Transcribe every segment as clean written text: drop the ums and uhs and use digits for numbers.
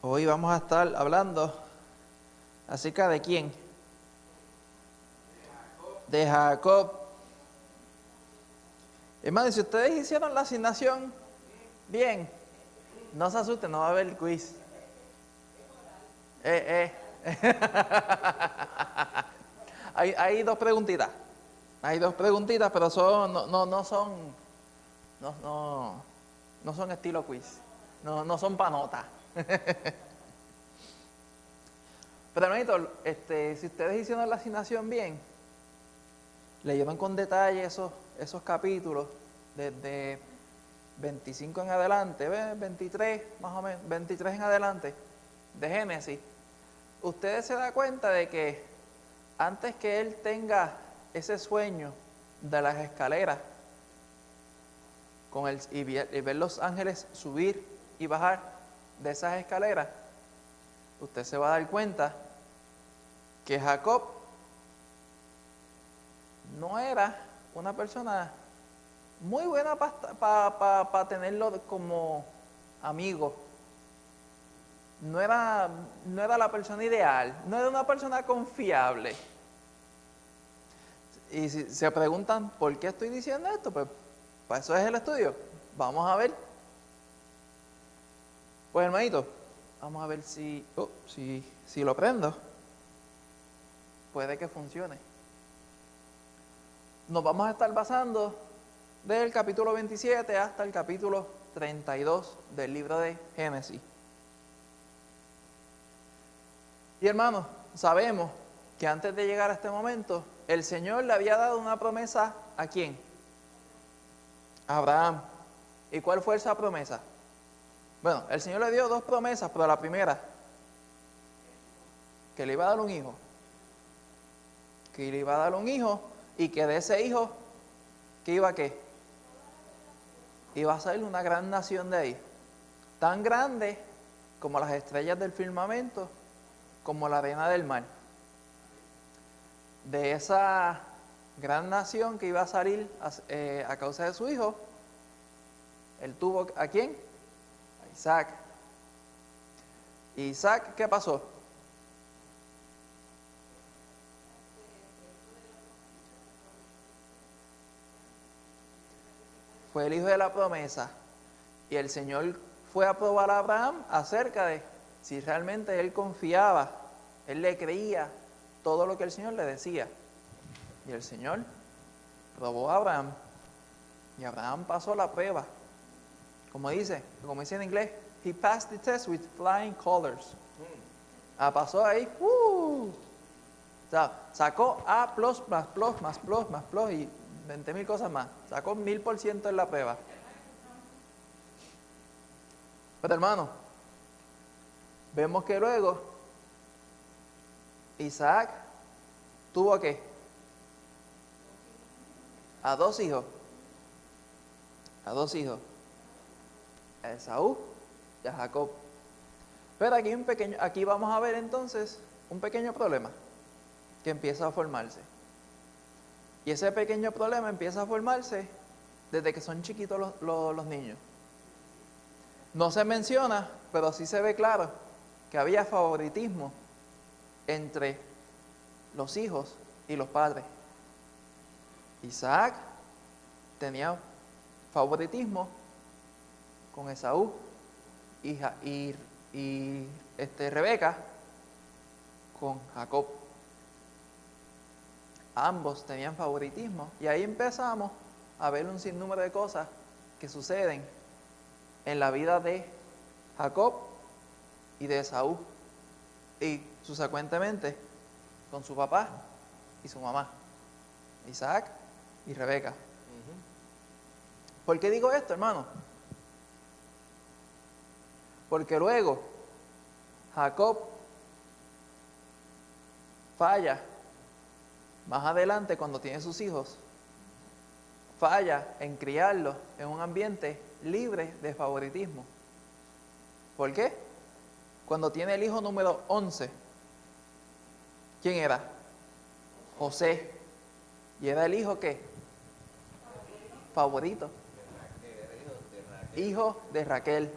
Hoy vamos a estar hablando acerca de quién. De Jacob. Hermano, si ustedes hicieron la asignación bien, no se asusten, no va a haber quiz. Hay dos preguntitas. Hay dos preguntitas, pero no son estilo quiz. No son pa' nota. Pero hermanito, si ustedes hicieron la asignación bien, leyeron con detalle esos capítulos desde 25 en adelante, 23 más o menos, 23 en adelante de Génesis, ustedes se dan cuenta de que antes que él tenga ese sueño de las escaleras y ver los ángeles subir y bajar de esas escaleras, usted se va a dar cuenta que Jacob no era una persona muy buena para tenerlo como amigo. No era la persona ideal, no era una persona confiable. Y si se preguntan por qué estoy diciendo esto, pues para eso es el estudio. Vamos a ver. Pues hermanito, vamos a ver si lo prendo. Puede que funcione. Nos vamos a estar basando del capítulo 27 hasta el capítulo 32 del libro de Génesis. Y hermanos, sabemos que antes de llegar a este momento, el Señor le había dado una promesa ¿a quién? A Abraham. ¿Y cuál fue esa promesa? Bueno, el Señor le dio dos promesas, pero la primera, que le iba a dar un hijo. Que le iba a dar un hijo y que de ese hijo, ¿qué iba a qué? Iba a ser una gran nación de ahí. Tan grande como las estrellas del firmamento, como la arena del mar. De esa gran nación que iba a salir a causa de su hijo, él tuvo ¿a quién? A Isaac. ¿Y Isaac qué pasó? Fue el hijo de la promesa. Y el Señor fue a probar a Abraham acerca de si realmente él confiaba, él le creía todo lo que el Señor le decía. Y el Señor probó a Abraham. Y Abraham pasó la prueba. Como dice en inglés, he passed the test with flying colors. Pasó ahí, o sea, sacó A+++++ y 20,000 cosas más. Sacó 1000% en la prueba. Pero hermano, vemos que luego Isaac tuvo ¿qué? A dos hijos. A Esaú y a Jacob. Pero aquí vamos a ver entonces un pequeño problema que empieza a formarse. Y ese pequeño problema empieza a formarse desde que son chiquitos los niños. No se menciona, pero sí se ve claro que había favoritismo entre los hijos y los padres. Isaac tenía favoritismo con Esaú y Rebeca con Jacob. Ambos tenían favoritismo y ahí empezamos a ver un sinnúmero de cosas que suceden en la vida de Jacob y de Esaú y subsecuentemente con su papá y su mamá, Isaac y Rebeca. ¿Por qué digo esto, hermano? Porque luego Jacob falla más adelante cuando tiene sus hijos, falla en criarlos en un ambiente libre de favoritismo. ¿Por qué? Cuando tiene el hijo número 11, ¿quién era? José. ¿Y era el hijo qué? Favorito. Hijo de Raquel.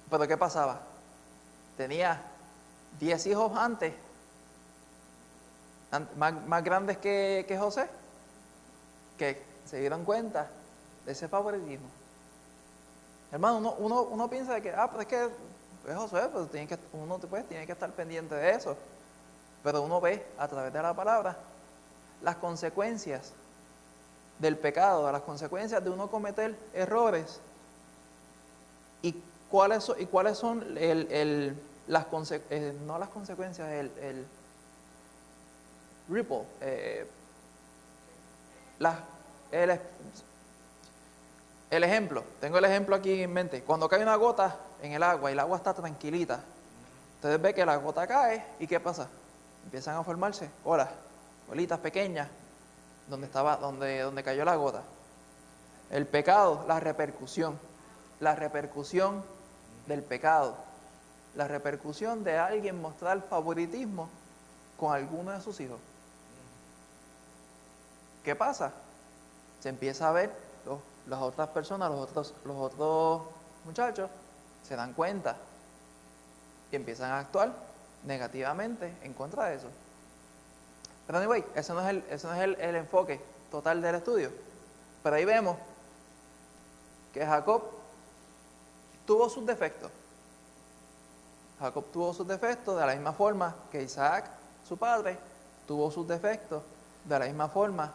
Pero ¿qué pasaba? Tenía 10 hijos antes, más grandes que José, que se dieron cuenta de ese favoritismo. Hermano, uno piensa de que, pero es que es Josué, pues uno pues, tiene que estar pendiente de eso. Pero uno ve a través de la palabra las consecuencias del pecado, las consecuencias de uno cometer errores y cuáles son no las consecuencias, el ripple, el ejemplo. Tengo el ejemplo aquí en mente. Cuando cae una gota en el agua y el agua está tranquilita, ustedes ven que la gota cae y ¿qué pasa? Empiezan a formarse bolitas pequeñas donde cayó la gota. El pecado, la repercusión del pecado, la repercusión de alguien mostrar favoritismo con alguno de sus hijos. ¿Qué pasa? Se empieza a ver, las otras personas, los otros muchachos, se dan cuenta y empiezan a actuar negativamente en contra de eso. Pero anyway, ese no es el enfoque total del estudio. Pero ahí vemos que Jacob tuvo sus defectos. Jacob tuvo sus defectos de la misma forma que Isaac, su padre, tuvo sus defectos de la misma forma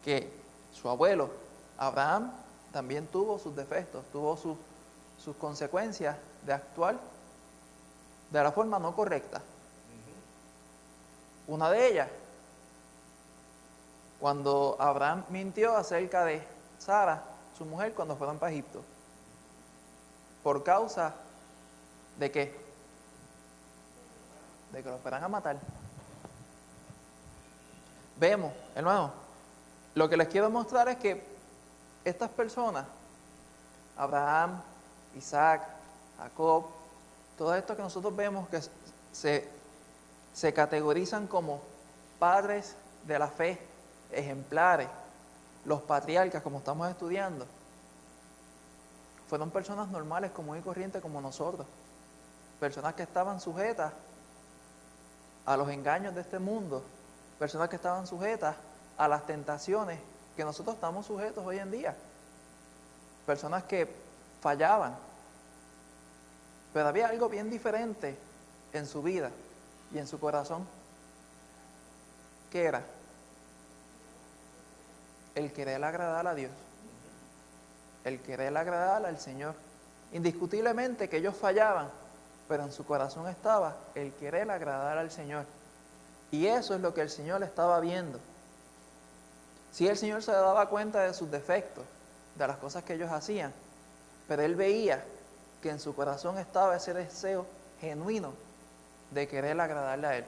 que su abuelo, Abraham, también tuvo sus defectos, tuvo sus consecuencias de actuar de la forma no correcta. Una de ellas, cuando Abraham mintió acerca de Sara, su mujer, cuando fueron para Egipto. ¿Por causa de qué? De que lo fueran a matar. Vemos, hermano, lo que les quiero mostrar es que estas personas, Abraham, Isaac, Jacob, todo esto que nosotros vemos que se categorizan como padres de la fe, ejemplares, los patriarcas, como estamos estudiando, fueron personas normales, comunes y corrientes como nosotros, personas que estaban sujetas a los engaños de este mundo, personas que estaban sujetas a las tentaciones que nosotros estamos sujetos hoy en día, personas que fallaban, pero había algo bien diferente en su vida y en su corazón. ¿Qué era? El querer agradar a Dios, el querer agradar al Señor. Indiscutiblemente que ellos fallaban, pero en su corazón estaba el querer agradar al Señor. Y eso es lo que el Señor estaba viendo. Sí, el Señor se daba cuenta de sus defectos, de las cosas que ellos hacían, pero Él veía que en su corazón estaba ese deseo genuino de querer agradarle a Él.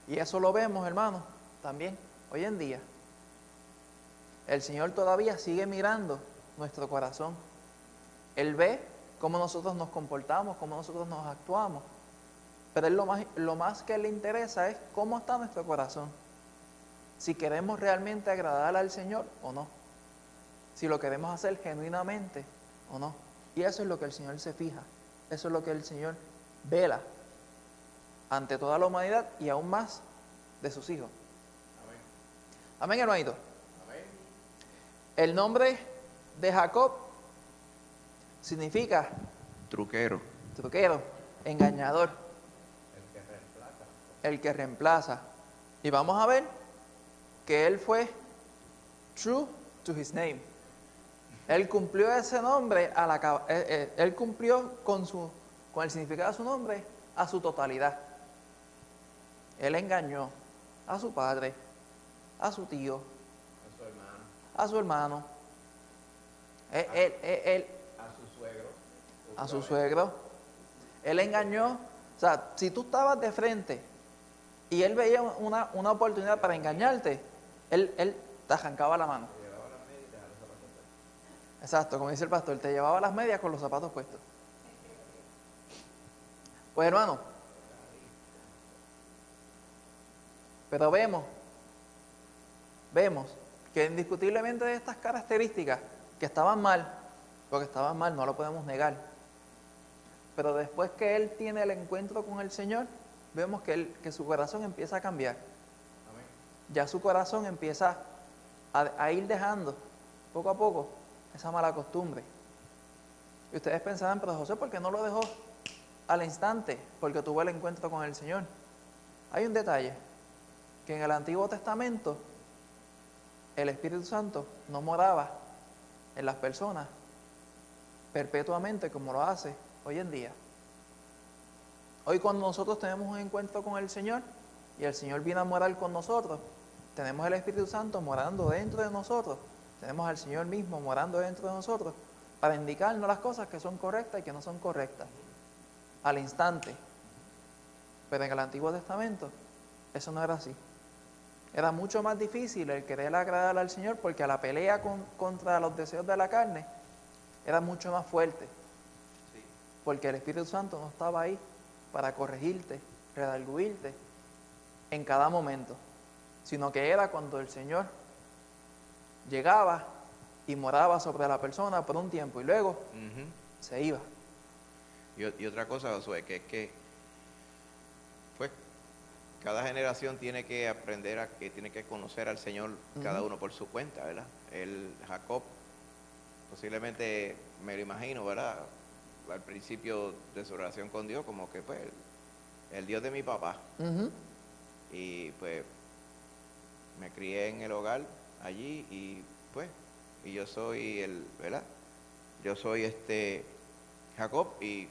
Y eso lo vemos, hermanos, también hoy en día. El Señor todavía sigue mirando nuestro corazón. Él ve cómo nosotros nos comportamos, cómo nosotros nos actuamos. Pero Él lo más que le interesa es cómo está nuestro corazón. Si queremos realmente agradar al Señor o no. Si lo queremos hacer genuinamente o no. Y eso es lo que el Señor se fija. Eso es lo que el Señor vela ante toda la humanidad y aún más de sus hijos. Amén. Amén, hermanito. Amén. El nombre de Jacob significa truquero, engañador, el que reemplaza. Y vamos a ver que él fue true to his name. Él cumplió ese nombre él cumplió con el significado de su nombre a su totalidad. Él engañó a su padre, a su tío, a su hermano, a su suegro. Él engañó. O sea, si tú estabas de frente y él veía una oportunidad para engañarte, él te arrancaba la mano. Exacto, como dice el pastor, te llevaba las medias con los zapatos puestos. Pues hermano, pero vemos que indiscutiblemente de estas características que estaban mal, porque estaba mal, no lo podemos negar. Pero después que él tiene el encuentro con el Señor, vemos que su corazón empieza a cambiar. Amén. Ya su corazón empieza a ir dejando poco a poco esa mala costumbre. Y ustedes pensarán, pero José, ¿por qué no lo dejó al instante? Porque tuvo el encuentro con el Señor. Hay un detalle, que en el Antiguo Testamento el Espíritu Santo no moraba en las personas perpetuamente como lo hace hoy en día. Hoy cuando nosotros tenemos un encuentro con el Señor y el Señor viene a morar con nosotros, tenemos el Espíritu Santo morando dentro de nosotros, tenemos al Señor mismo morando dentro de nosotros para indicarnos las cosas que son correctas y que no son correctas al instante. Pero en el Antiguo Testamento eso no era así. Era mucho más difícil el querer agradar al Señor porque la pelea contra los deseos de la carne era mucho más fuerte. Sí. Porque el Espíritu Santo no estaba ahí para corregirte, redarguirte en cada momento, sino que era cuando el Señor llegaba y moraba sobre la persona por un tiempo y luego Ujú. se iba. Y otra cosa, Josué, que es que pues cada generación tiene que aprender tiene que conocer al Señor cada uno por su cuenta, ¿verdad? Jacob, posiblemente me lo imagino, ¿verdad? Al principio de su relación con Dios, como que pues el Dios de mi papá. Uh-huh. Y pues me crié en el hogar allí y pues, y yo soy ¿verdad? Yo soy Jacob y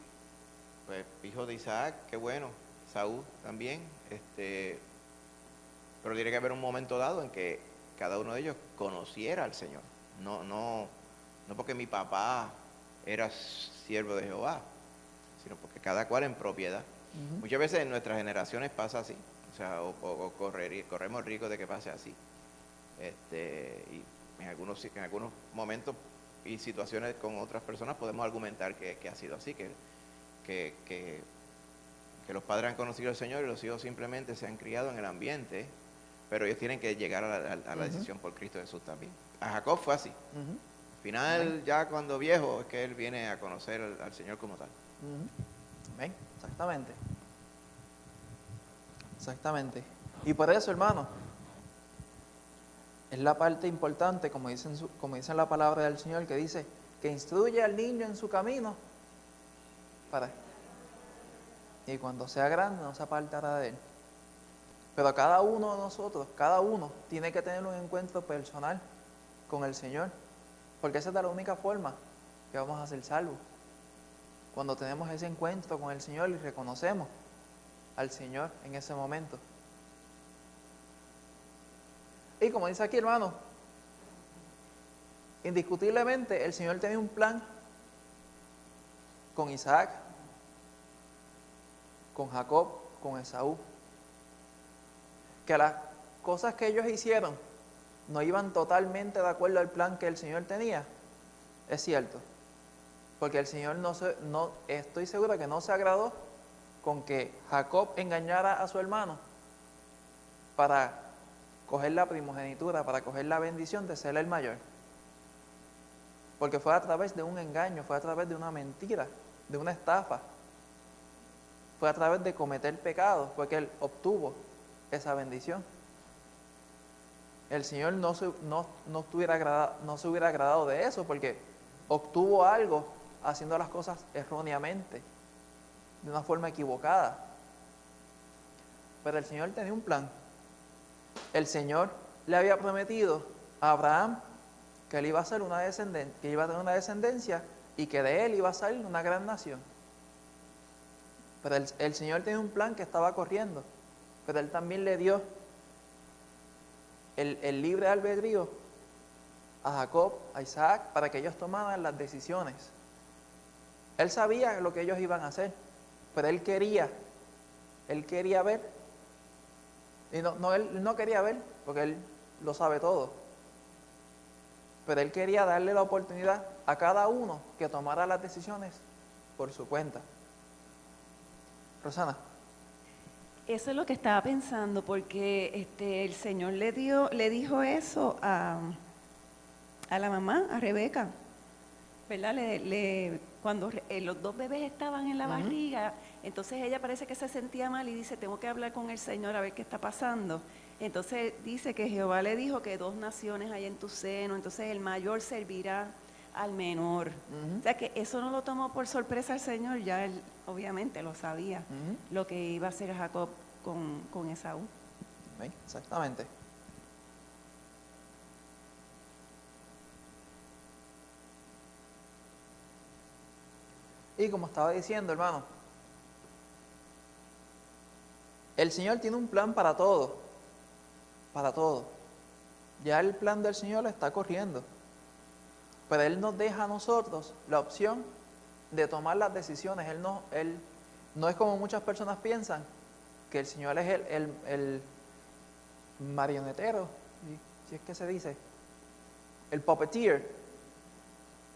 pues hijo de Isaac, qué bueno, Saúl también, pero tiene que haber un momento dado en que cada uno de ellos conociera al Señor. No porque mi papá era siervo de Jehová, sino porque cada cual en propiedad. Uh-huh. Muchas veces en nuestras generaciones pasa así, o sea, o corremos riesgo de que pase así. Y en algunos momentos y situaciones con otras personas podemos argumentar que ha sido así, que los padres han conocido al Señor y los hijos simplemente se han criado en el ambiente, pero ellos tienen que llegar a la decisión por Cristo Jesús también. A Jacob fue así. Uh-huh. Al final, Amén. ya cuando viejo, es que él viene a conocer al Señor como tal. Uh-huh. Amén. Exactamente. Exactamente. Y por eso, hermano, es la parte importante, como dice en la palabra del Señor, que dice que instruye al niño en su camino y cuando sea grande no se apartará de él. Pero cada uno de nosotros, cada uno tiene que tener un encuentro personal con el Señor, porque esa es la única forma que vamos a ser salvos. Cuando tenemos ese encuentro con el Señor y reconocemos al Señor en ese momento. Y como dice aquí, hermano, indiscutiblemente el Señor tenía un plan con Isaac, con Jacob, con Esaú. Que las cosas que ellos hicieron no iban totalmente de acuerdo al plan que el Señor tenía, es cierto. Porque el Señor estoy seguro que no se agradó con que Jacob engañara a su hermano para coger la primogenitura, para coger la bendición de ser el mayor. Porque fue a través de un engaño, fue a través de una mentira, de una estafa. Fue a través de cometer pecados, fue que él obtuvo esa bendición. El Señor no se hubiera agradado de eso, porque obtuvo algo haciendo las cosas erróneamente, de una forma equivocada. Pero el Señor tenía un plan. El Señor le había prometido a Abraham que él iba a ser que iba a tener una descendencia y que de él iba a salir una gran nación. Pero el Señor tenía un plan que estaba corriendo, pero él también le dio el libre albedrío a Jacob, a Isaac, para que ellos tomaran las decisiones. Él sabía lo que ellos iban a hacer, pero él quería ver, y él no quería ver, porque él lo sabe todo, pero él quería darle la oportunidad a cada uno que tomara las decisiones por su cuenta. Rosana. Eso es lo que estaba pensando, porque el Señor le dijo eso a la mamá, a Rebeca. ¿verdad? Cuando los dos bebés estaban en la barriga, entonces ella parece que se sentía mal y dice, tengo que hablar con el Señor a ver qué está pasando. Entonces dice que Jehová le dijo que 2 naciones hay en tu seno, entonces el mayor servirá al menor. O sea que eso no lo tomó por sorpresa el Señor, ya él obviamente lo sabía, lo que iba a hacer Jacob con Esaú. ¿Ven? Exactamente. Y como estaba diciendo, hermano, el Señor tiene un plan para todo, para todo. Ya el plan del Señor está corriendo, pero Él nos deja a nosotros la opción de tomar las decisiones. Él no es como muchas personas piensan, que el Señor es el marionetero, si es que se dice, el puppeteer,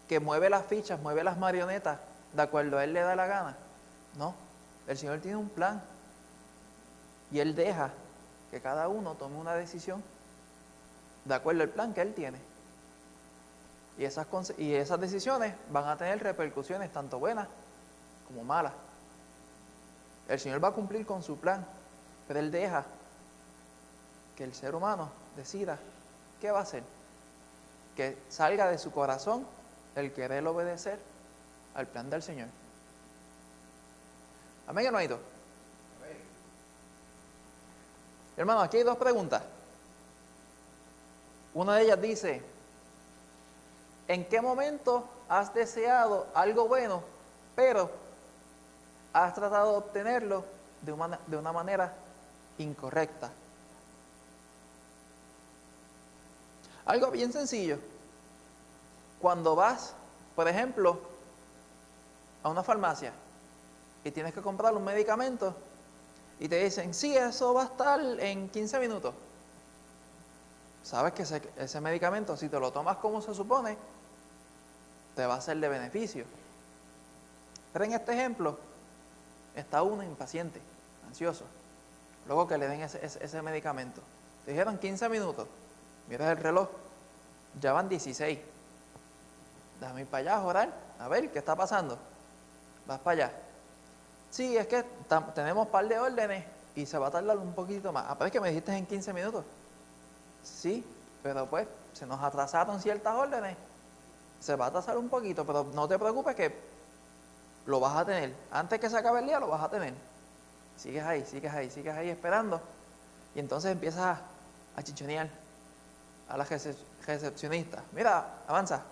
que mueve las fichas, mueve las marionetas, de acuerdo a Él le da la gana. No, el Señor tiene un plan y Él deja que cada uno tome una decisión de acuerdo al plan que Él tiene. Y esas decisiones van a tener repercusiones tanto buenas como malas. El Señor va a cumplir con su plan, pero Él deja que el ser humano decida qué va a hacer, que salga de su corazón el querer obedecer al plan del Señor. ¿Amén, hermanito? Amén. Hermano, aquí hay 2 preguntas. Una de ellas dice, ¿en qué momento has deseado algo bueno, pero has tratado de obtenerlo de una manera incorrecta? Algo bien sencillo. Cuando vas, por ejemplo, a una farmacia y tienes que comprar un medicamento y te dicen, sí, eso va a estar en 15 minutos. Sabes que ese medicamento, si te lo tomas como se supone, te va a ser de beneficio. Pero en este ejemplo, está uno impaciente, ansioso, luego que le den ese medicamento. Te dijeron 15 minutos, miras el reloj, ya van 16. Déjame ir para allá a orar, a ver qué está pasando. Vas para allá. Sí, es que tenemos un par de órdenes y se va a tardar un poquito más. Ah, pero es que me dijiste en 15 minutos. Sí, pero pues se nos atrasaron ciertas órdenes. Se va a atrasar un poquito, pero no te preocupes que lo vas a tener. Antes que se acabe el día lo vas a tener. Sigues ahí esperando. Y entonces empiezas a chichonear a la recepcionista. Mira, avanza.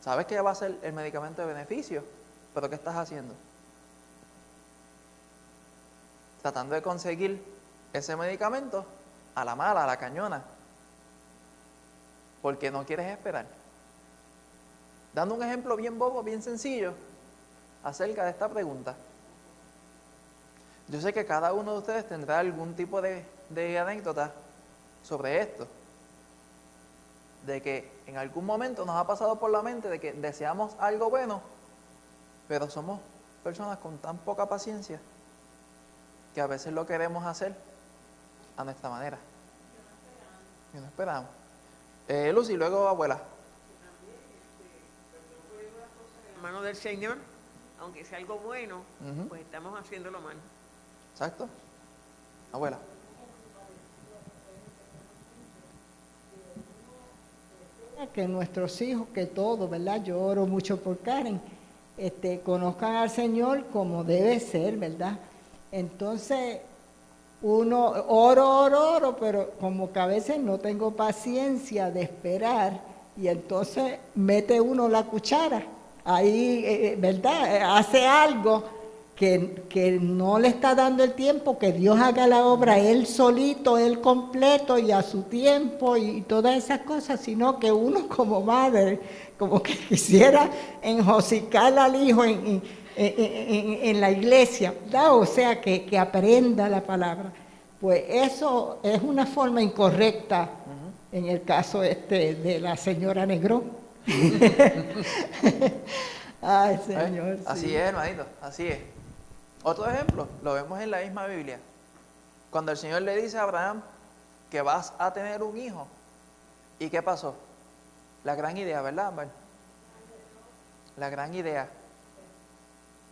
Sabes que va a ser el medicamento de beneficio, pero ¿qué estás haciendo? Tratando de conseguir ese medicamento a la mala, a la cañona, porque no quieres esperar. Dando un ejemplo bien bobo, bien sencillo, acerca de esta pregunta. Yo sé que cada uno de ustedes tendrá algún tipo de anécdota sobre esto, de que en algún momento nos ha pasado por la mente de que deseamos algo bueno, pero somos personas con tan poca paciencia que a veces lo queremos hacer a nuestra manera y no esperamos. Lucy, luego abuela. Mano del Señor, aunque sea algo bueno, pues estamos haciéndolo mal. Exacto. Abuela. Que nuestros hijos, que todos, ¿verdad? Yo oro mucho por Karen, conozcan al Señor como debe ser, ¿verdad? Entonces, uno oro, pero como que a veces no tengo paciencia de esperar y entonces mete uno la cuchara. Ahí, ¿verdad? Hace algo que no le está dando el tiempo, que Dios haga la obra Él solito, Él completo y a su tiempo y todas esas cosas, sino que uno como madre, como que quisiera enjocicar al hijo en la iglesia, ¿verdad? O sea, que aprenda la palabra. Pues eso es una forma incorrecta en el caso de la señora Negrón. Ay, Señor. Así sí. es, hermanito, así es. Otro ejemplo, lo vemos en la misma Biblia. Cuando el Señor le dice a Abraham que vas a tener un hijo, ¿y qué pasó? La gran idea, ¿verdad, Ámbar? La gran idea.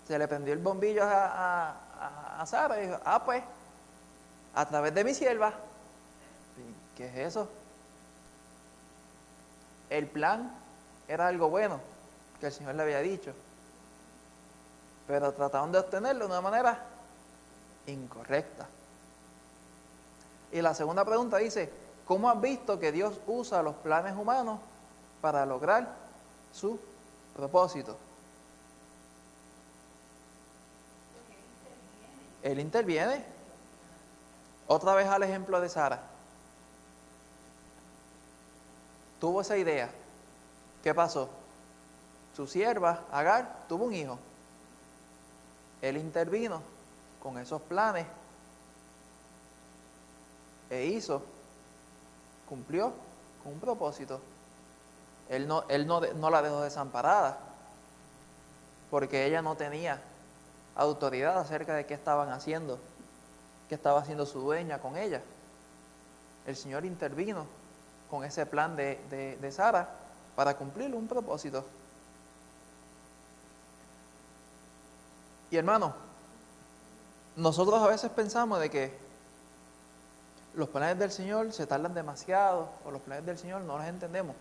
Se le prendió el bombillo a Sara y dijo, pues, a través de mi sierva. ¿Qué es eso? El plan era algo bueno que el Señor le había dicho, pero trataron de obtenerlo de una manera incorrecta. Y la segunda pregunta dice, ¿cómo has visto que Dios usa los planes humanos para lograr su propósito? Él interviene. Otra vez al ejemplo de Sara. Tuvo esa idea. ¿Qué pasó? Su sierva, Agar, tuvo un hijo. Él intervino con esos planes e cumplió con un propósito. Él no la dejó desamparada, porque ella no tenía autoridad acerca de qué estaban haciendo, qué estaba haciendo su dueña con ella. El Señor intervino con ese plan de Sara para cumplir un propósito. Y hermano, nosotros a veces pensamos de que los planes del Señor se tardan demasiado, o los planes del Señor no los entendemos.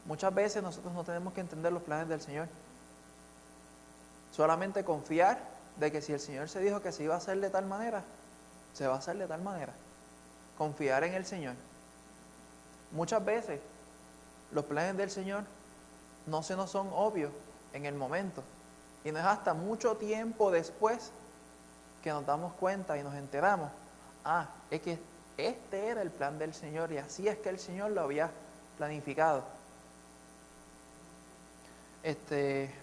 Muchas veces nosotros no tenemos que entender los planes del Señor. Solamente confiar de que si el Señor se dijo que se iba a hacer de tal manera, se va a hacer de tal manera. Confiar en el Señor. Muchas veces los planes del Señor no se nos son obvios en el momento. Y no es hasta mucho tiempo después que nos damos cuenta y nos enteramos. Es que este era el plan del Señor y así es que el Señor lo había planificado.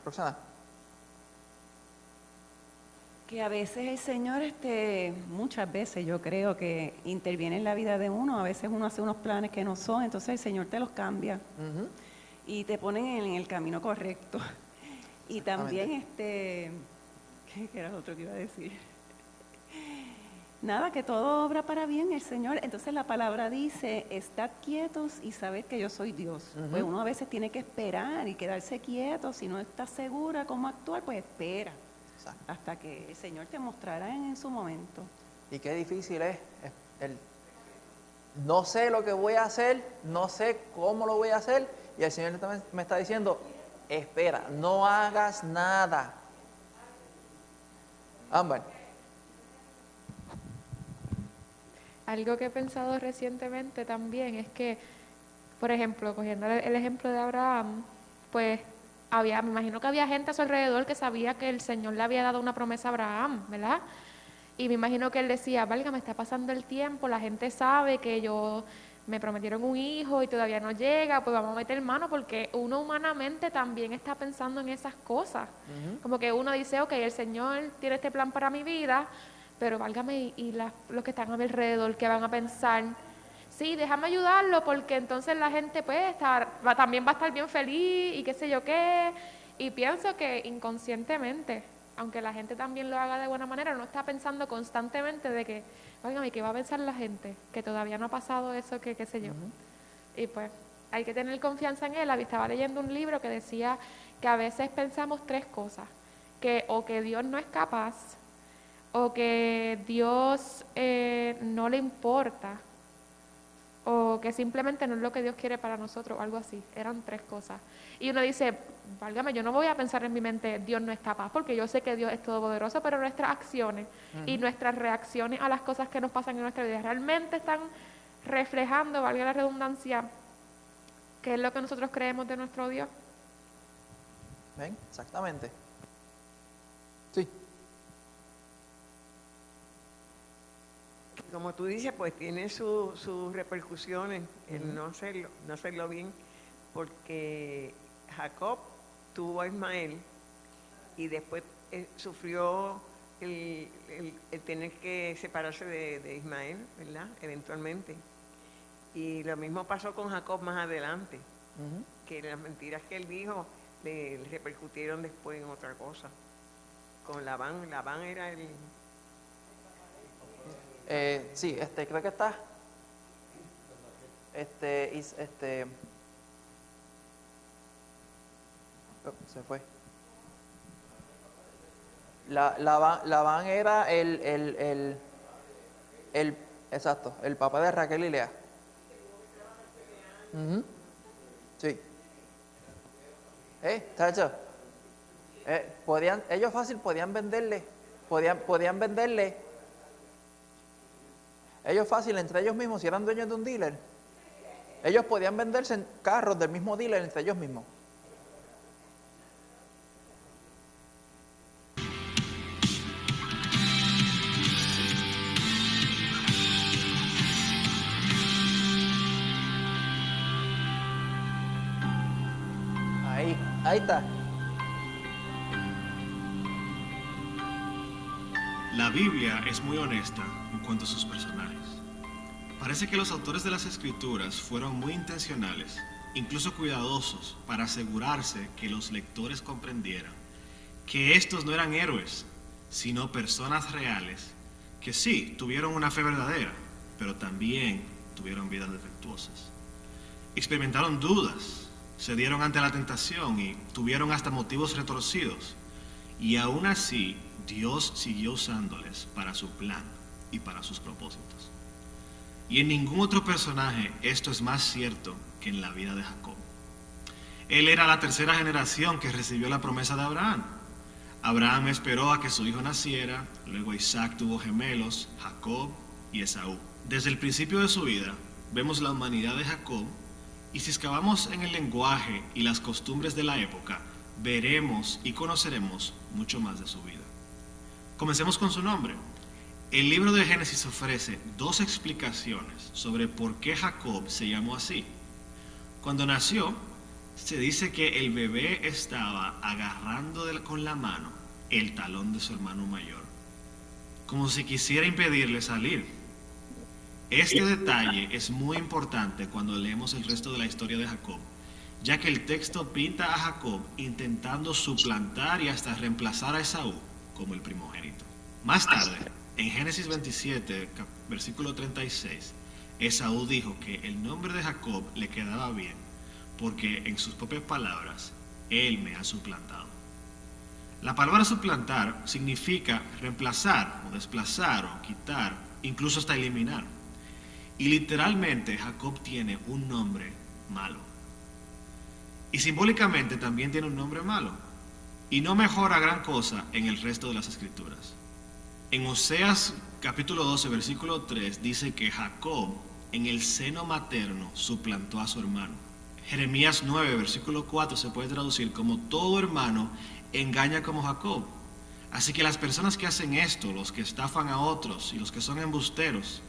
Roxana. Que a veces el Señor, muchas veces yo creo que interviene en la vida de uno. A veces uno hace unos planes que no son, entonces el Señor te los cambia. Uh-huh. Y te ponen en el camino correcto. Y también, ¿qué era lo otro que iba a decir? Nada, que todo obra para bien el Señor. Entonces la palabra dice, estad quietos y sabed que yo soy Dios. Uh-huh. Pues uno a veces tiene que esperar y quedarse quieto. Si no estás segura cómo actuar, pues espera. Exacto. Hasta que el Señor te mostrará en su momento. Y qué difícil es no sé lo que voy a hacer, no sé cómo lo voy a hacer, y el Señor me está diciendo, espera, no hagas nada. Ámbar. Algo que he pensado recientemente también es que, por ejemplo, cogiendo el ejemplo de Abraham, pues me imagino que había gente a su alrededor que sabía que el Señor le había dado una promesa a Abraham, ¿verdad? Y me imagino que él decía, valga, me está pasando el tiempo, la gente sabe que me prometieron un hijo y todavía no llega, pues vamos a meter mano, porque uno humanamente también está pensando en esas cosas. Uh-huh. Como que uno dice, ok, el Señor tiene este plan para mi vida, pero válgame, los que están a mi alrededor, ¿qué van a pensar? Sí, déjame ayudarlo, porque entonces la gente pues también va a estar bien feliz y qué sé yo qué. Y pienso que inconscientemente, aunque la gente también lo haga de buena manera, no está pensando constantemente de que, válgame, ¿qué va a pensar la gente? Que todavía no ha pasado eso, que qué sé yo. Uh-huh. Y pues hay que tener confianza en él. Estaba leyendo un libro que decía que a veces pensamos tres cosas, o que Dios no es capaz, o que Dios no le importa, o que simplemente no es lo que Dios quiere para nosotros, o algo así. Eran tres cosas. Y uno dice, válgame, yo no voy a pensar en mi mente, Dios no es capaz, porque yo sé que Dios es todopoderoso, pero nuestras acciones uh-huh. y nuestras reacciones a las cosas que nos pasan en nuestra vida realmente están reflejando, valga la redundancia, qué es lo que nosotros creemos de nuestro Dios. ¿Ven? Exactamente. Sí. Como tú dices, pues tiene sus repercusiones el no hacerlo bien, porque Jacob tuvo a Ismael y después sufrió el tener que separarse de Ismael, ¿verdad? Eventualmente. Y lo mismo pasó con Jacob más adelante, uh-huh. que las mentiras que él dijo le repercutieron después en otra cosa. Con Labán era el... Sí, creo que está. Se fue. Labán era exacto, el papá de Raquel y Lea. Ujú. Sí. Tacho. Ellos fácil podían venderle. Ellos fácil, entre ellos mismos, si eran dueños de un dealer, ellos podían venderse en carros del mismo dealer entre ellos mismos. Ahí está. La Biblia es muy honesta en cuanto a sus personajes. Parece que los autores de las Escrituras fueron muy intencionales, incluso cuidadosos, para asegurarse que los lectores comprendieran que estos no eran héroes, sino personas reales que sí tuvieron una fe verdadera, pero también tuvieron vidas defectuosas. Experimentaron dudas, cedieron ante la tentación y tuvieron hasta motivos retorcidos. Y aún así, Dios siguió usándoles para su plan y para sus propósitos. Y en ningún otro personaje esto es más cierto que en la vida de Jacob. Él era la tercera generación que recibió la promesa de Abraham. Abraham esperó a que su hijo naciera, luego Isaac tuvo gemelos, Jacob y Esaú. Desde el principio de su vida, vemos la humanidad de Jacob, y si excavamos en el lenguaje y las costumbres de la época, veremos y conoceremos mucho más de su vida. Comencemos con su nombre. El libro de Génesis ofrece dos explicaciones sobre por qué Jacob se llamó así. Cuando nació, se dice que el bebé estaba agarrando con la mano el talón de su hermano mayor, como si quisiera impedirle salir. Este detalle es muy importante cuando leemos el resto de la historia de Jacob, ya que el texto pinta a Jacob intentando suplantar y hasta reemplazar a Esaú como el primogénito. Más tarde, en Génesis 27, versículo 36, Esaú dijo que el nombre de Jacob le quedaba bien, porque en sus propias palabras, él me ha suplantado. La palabra suplantar significa reemplazar o desplazar o quitar, incluso hasta eliminar. Y literalmente Jacob tiene un nombre malo. Y simbólicamente también tiene un nombre malo. Y no mejora gran cosa en el resto de las Escrituras. En Oseas capítulo 12, versículo 3 dice que Jacob en el seno materno suplantó a su hermano. Jeremías 9, versículo 4 se puede traducir como todo hermano engaña como Jacob. Así que las personas que hacen esto, los que estafan a otros y los que son embusteros,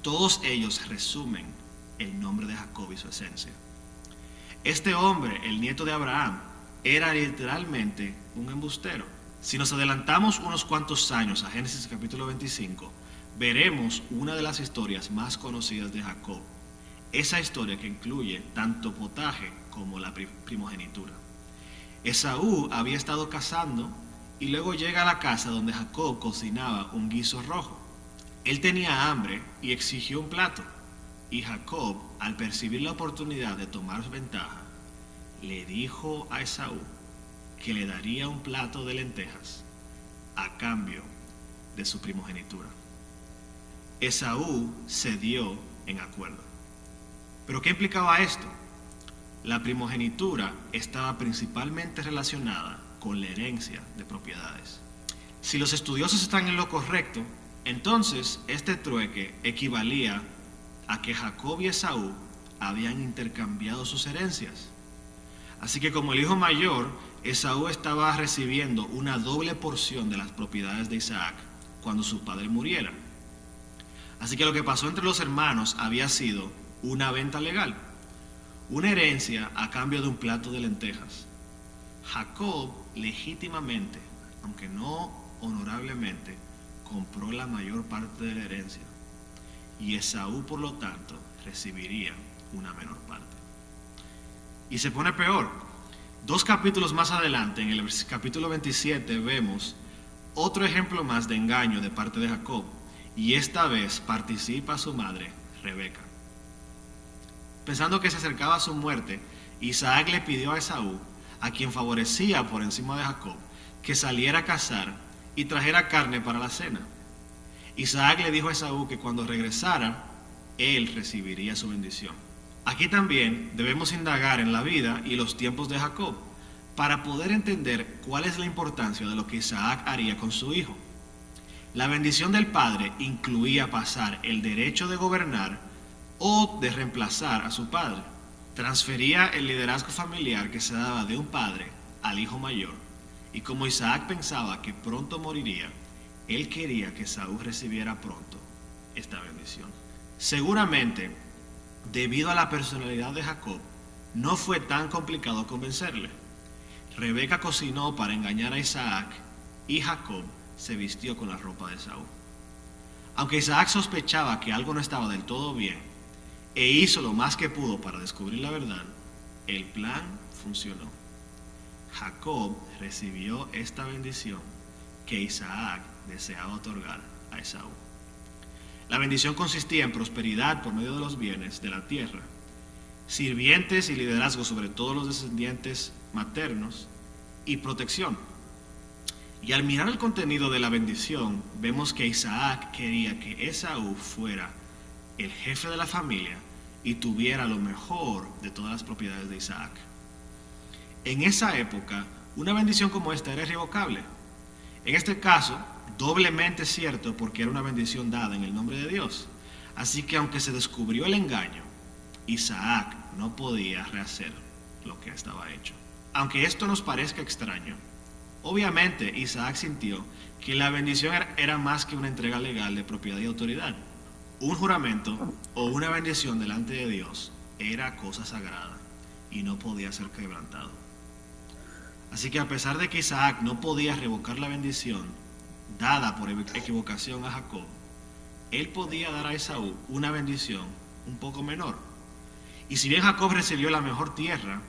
todos ellos resumen el nombre de Jacob y su esencia. Este hombre, el nieto de Abraham, era literalmente un embustero. Si nos adelantamos unos cuantos años a Génesis capítulo 25, veremos una de las historias más conocidas de Jacob. Esa historia que incluye tanto potaje como la primogenitura. Esaú había estado cazando y luego llega a la casa donde Jacob cocinaba un guiso rojo. Él tenía hambre y exigió un plato, y Jacob, al percibir la oportunidad de tomar ventaja, le dijo a Esaú que le daría un plato de lentejas a cambio de su primogenitura. Esaú cedió en acuerdo. ¿Pero qué implicaba esto? La primogenitura estaba principalmente relacionada con la herencia de propiedades. Si los estudiosos están en lo correcto, entonces este trueque equivalía a que Jacob y Esaú habían intercambiado sus herencias. Así que como el hijo mayor, Esaú estaba recibiendo una doble porción de las propiedades de Isaac cuando su padre muriera. Así que lo que pasó entre los hermanos había sido una venta legal, una herencia a cambio de un plato de lentejas. Jacob legítimamente, aunque no honorablemente, compró la mayor parte de la herencia, y Esaú por lo tanto recibiría una menor parte. Y se pone peor. 2 capítulos más adelante, en el capítulo 27, vemos otro ejemplo más de engaño de parte de Jacob, y esta vez participa su madre, Rebeca. Pensando que se acercaba a su muerte, Isaac le pidió a Esaú a quien favorecía por encima de Jacob, que saliera a cazar y trajera carne para la cena. Isaac le dijo a Esaú que cuando regresara, él recibiría su bendición. Aquí también debemos indagar en la vida y los tiempos de Jacob para poder entender cuál es la importancia de lo que Isaac haría con su hijo. La bendición del padre incluía pasar el derecho de gobernar o de reemplazar a su padre. Transfería el liderazgo familiar que se daba de un padre al hijo mayor. Y como Isaac pensaba que pronto moriría, él quería que Esaú recibiera pronto esta bendición. Seguramente, debido a la personalidad de Jacob, no fue tan complicado convencerle. Rebeca cocinó para engañar a Isaac y Jacob se vistió con la ropa de Esaú. Aunque Isaac sospechaba que algo no estaba del todo bien e hizo lo más que pudo para descubrir la verdad, el plan funcionó. Jacob recibió esta bendición que Isaac deseaba otorgar a Esaú. La bendición consistía en prosperidad por medio de los bienes de la tierra, sirvientes y liderazgo sobre todos los descendientes maternos y protección. Y al mirar el contenido de la bendición, vemos que Isaac quería que Esaú fuera el jefe de la familia y tuviera lo mejor de todas las propiedades de Isaac. En esa época, una bendición como esta era irrevocable. En este caso, doblemente cierto porque era una bendición dada en el nombre de Dios. Así que aunque se descubrió el engaño, Isaac no podía rehacer lo que estaba hecho. Aunque esto nos parezca extraño, obviamente Isaac sintió que la bendición era más que una entrega legal de propiedad y autoridad. Un juramento o una bendición delante de Dios era cosa sagrada y no podía ser quebrantado. Así que a pesar de que Isaac no podía revocar la bendición dada por equivocación a Jacob, él podía dar a Esaú una bendición un poco menor. Y si bien Jacob recibió la mejor tierra,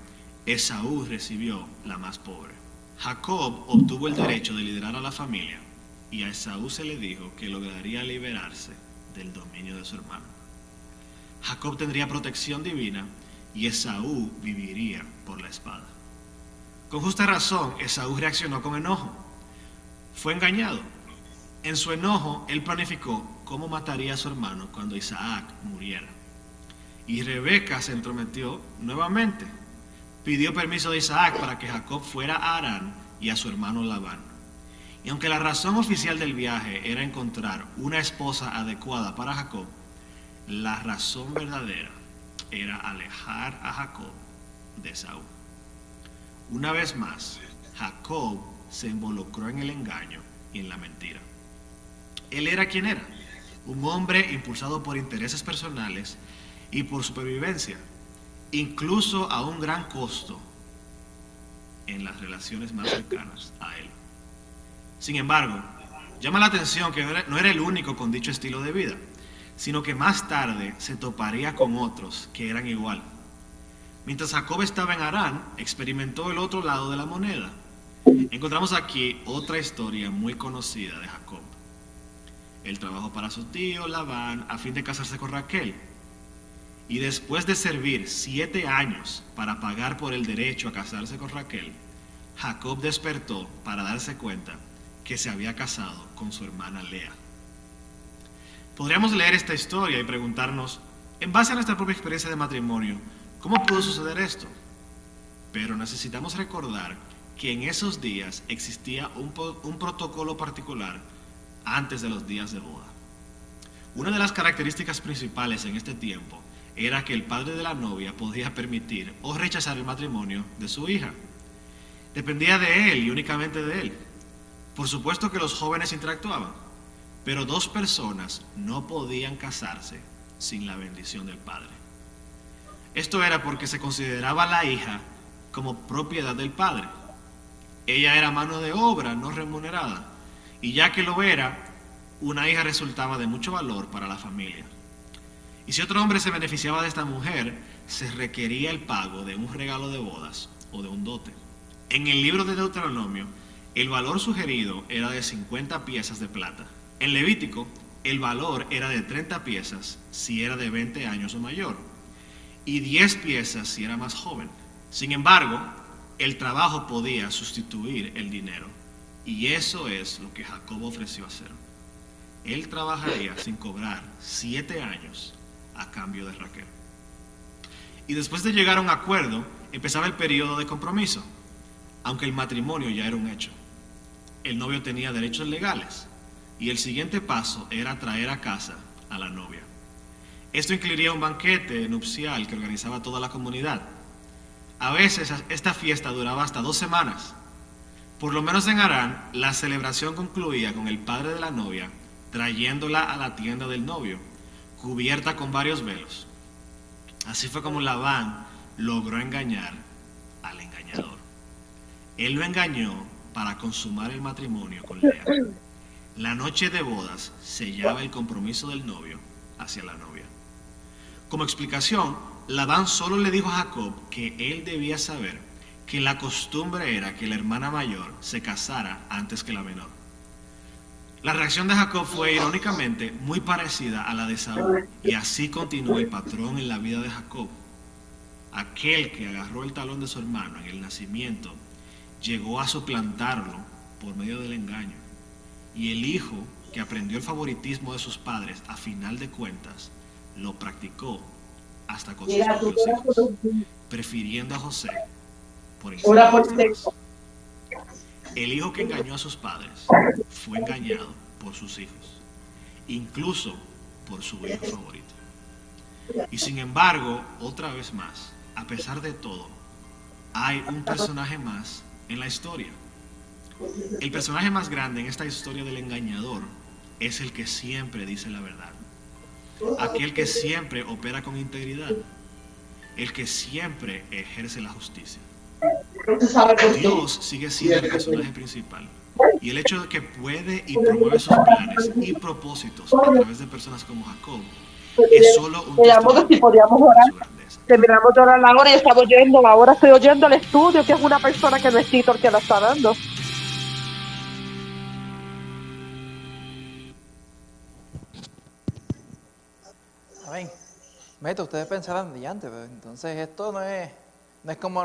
Esaú recibió la más pobre. Jacob obtuvo el derecho de liderar a la familia y a Esaú se le dijo que lograría liberarse del dominio de su hermano. Jacob tendría protección divina y Esaú viviría por la espada. Con justa razón, Esaú reaccionó con enojo. Fue engañado. En su enojo, él planificó cómo mataría a su hermano cuando Isaac muriera. Y Rebeca se entrometió nuevamente. Pidió permiso de Isaac para que Jacob fuera a Harán y a su hermano Labán. Y aunque la razón oficial del viaje era encontrar una esposa adecuada para Jacob, la razón verdadera era alejar a Jacob de Esaú. Una vez más, Jacob se involucró en el engaño y en la mentira. Él era quien era, un hombre impulsado por intereses personales y por supervivencia, incluso a un gran costo en las relaciones más cercanas a él. Sin embargo, llama la atención que no era el único con dicho estilo de vida, sino que más tarde se toparía con otros que eran igual. Mientras Jacob estaba en Harán, experimentó el otro lado de la moneda. Encontramos aquí otra historia muy conocida de Jacob. Él trabajó para su tío Labán a fin de casarse con Raquel. Y después de servir 7 años para pagar por el derecho a casarse con Raquel, Jacob despertó para darse cuenta que se había casado con su hermana Lea. Podríamos leer esta historia y preguntarnos, en base a nuestra propia experiencia de matrimonio, ¿cómo pudo suceder esto? Pero necesitamos recordar que en esos días existía un protocolo particular antes de los días de boda. Una de las características principales en este tiempo era que el padre de la novia podía permitir o rechazar el matrimonio de su hija. Dependía de él y únicamente de él. Por supuesto que los jóvenes interactuaban, pero 2 personas no podían casarse sin la bendición del padre. Esto era porque se consideraba a la hija como propiedad del padre. Ella era mano de obra no remunerada, y ya que lo era, una hija resultaba de mucho valor para la familia. Y si otro hombre se beneficiaba de esta mujer, se requería el pago de un regalo de bodas o de un dote. En el libro de Deuteronomio, el valor sugerido era de 50 piezas de plata. En Levítico, el valor era de 30 piezas si era de 20 años o mayor, y 10 piezas si era más joven. Sin embargo, el trabajo podía sustituir el dinero. Y eso es lo que Jacob ofreció hacer. Él trabajaría sin cobrar 7 años a cambio de Raquel. Y después de llegar a un acuerdo, empezaba el periodo de compromiso, aunque el matrimonio ya era un hecho. El novio tenía derechos legales y el siguiente paso era traer a casa a la novia. Esto incluiría un banquete nupcial que organizaba toda la comunidad. A veces esta fiesta duraba hasta 2 semanas. Por lo menos en Harán, la celebración concluía con el padre de la novia trayéndola a la tienda del novio, cubierta con varios velos. Así fue como Labán logró engañar al engañador. Él lo engañó para consumar el matrimonio con Lea. La noche de bodas sellaba el compromiso del novio hacia la novia. Como explicación, Labán solo le dijo a Jacob que él debía saber que la costumbre era que la hermana mayor se casara antes que la menor. La reacción de Jacob fue irónicamente muy parecida a la de Saúl, y así continuó el patrón en la vida de Jacob. Aquel que agarró el talón de su hermano en el nacimiento llegó a suplantarlo por medio del engaño, y el hijo que aprendió el favoritismo de sus padres, a final de cuentas lo practicó hasta con sus propios hijos, prefiriendo a José por encima de los demás. El hijo que engañó a sus padres fue engañado por sus hijos, incluso por su hijo favorito. Y sin embargo, otra vez más, a pesar de todo, hay un personaje más en la historia. El personaje más grande en esta historia del engañador es el que siempre dice la verdad, aquel que siempre opera con integridad, el que siempre ejerce la justicia. Dios sigue siendo el personaje principal, y el hecho de que puede y promueve sus planes y propósitos a través de personas como Jacob es solo un testimonio si podíamos de orar. su grandeza. Terminamos de orar la hora y estamos oyendo. Ahora estoy oyendo el estudio, que es una persona que no es Tito el que la está dando. Amén. Mete, ustedes pensarán diante, pero entonces esto no es como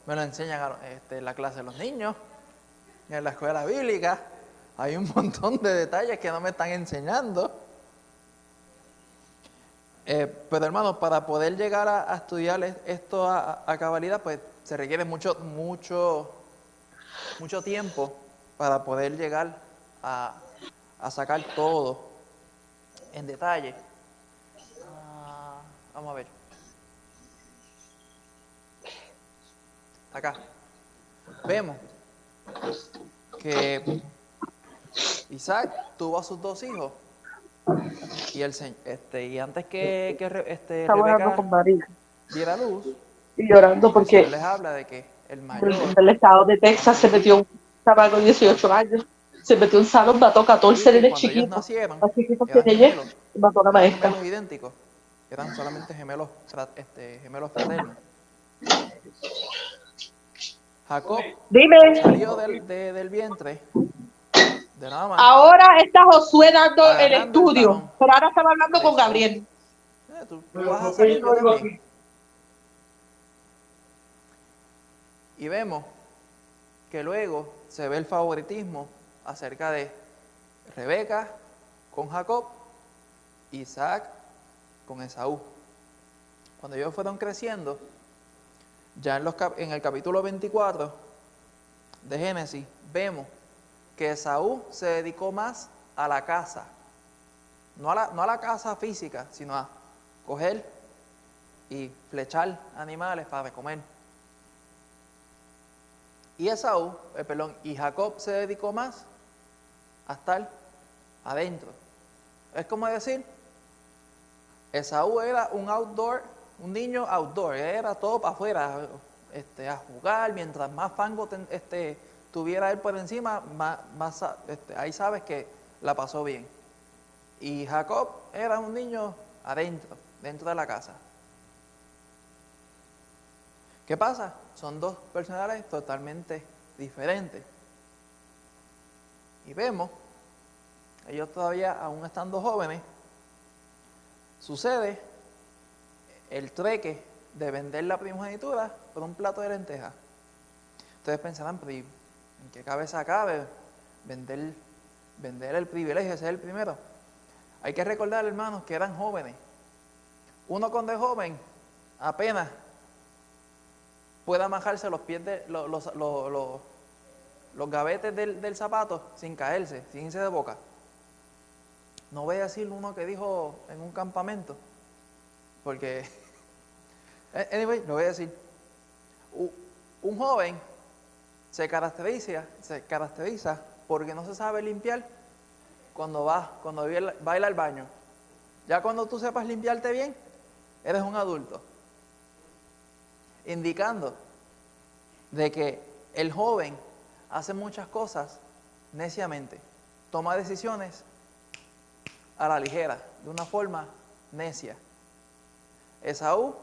me lo enseñan en la clase de los niños, en la escuela bíblica. Hay un montón de detalles que no me están enseñando. Pero hermanos, para poder llegar a estudiar esto a cabalidad, pues se requiere mucho tiempo para poder llegar a sacar todo en detalle. Vamos a ver. Acá vemos que Isaac tuvo a sus 2 hijos y y antes que Estamos hablando Rebeca con María diera luz, y llorando el porque Señor les habla de que el mayor del estado de Texas se metió un chamaco de 18 años. Se metió en un salón, mató 14 nenes cuando ellos chiquitos. nacieron Más chiquitos que eran ella, gemelos, y mató a la eran maestra. gemelos idénticos, eran solamente gemelos fraternos. Jacob Dime. salió del vientre de nada más. Ahora está Josué dando el Agarrando el estudio, talón. pero ahora estaba hablando con Gabriel. Tú vas a salir yo también. Y vemos que luego se ve el favoritismo acerca de Rebeca con Jacob, Isaac con Esaú. Cuando ellos fueron creciendo, ya en el capítulo 24 de Génesis, vemos que Esaú se dedicó más a la caza, no a la caza física, sino a coger y flechar animales para comer. Y Jacob se dedicó más a estar adentro. Es como decir, Esaú era un niño outdoor, era todo para afuera, a jugar, mientras más fango tuviera él por encima, más ahí sabes que la pasó bien. Y Jacob era un niño dentro de la casa. ¿Qué pasa? Son 2 personalidades totalmente diferentes. Y vemos, ellos todavía, aún estando jóvenes, sucede el treque de vender la primogenitura por un plato de lentejas. Ustedes pensarán, pero ¿en qué cabeza cabe vender el privilegio de ser el primero? Hay que recordar, hermanos, que eran jóvenes. Uno cuando es joven apenas puede amajarse los pies de los gavetes del zapato sin caerse, sin irse de boca. No voy a decir uno que dijo en un campamento, porque, anyway, lo voy a decir. Un joven se caracteriza porque no se sabe limpiar cuando va a ir al baño. Ya cuando tú sepas limpiarte bien, eres un adulto. Indicando de que el joven hace muchas cosas neciamente, toma decisiones a la ligera, de una forma necia. Esaú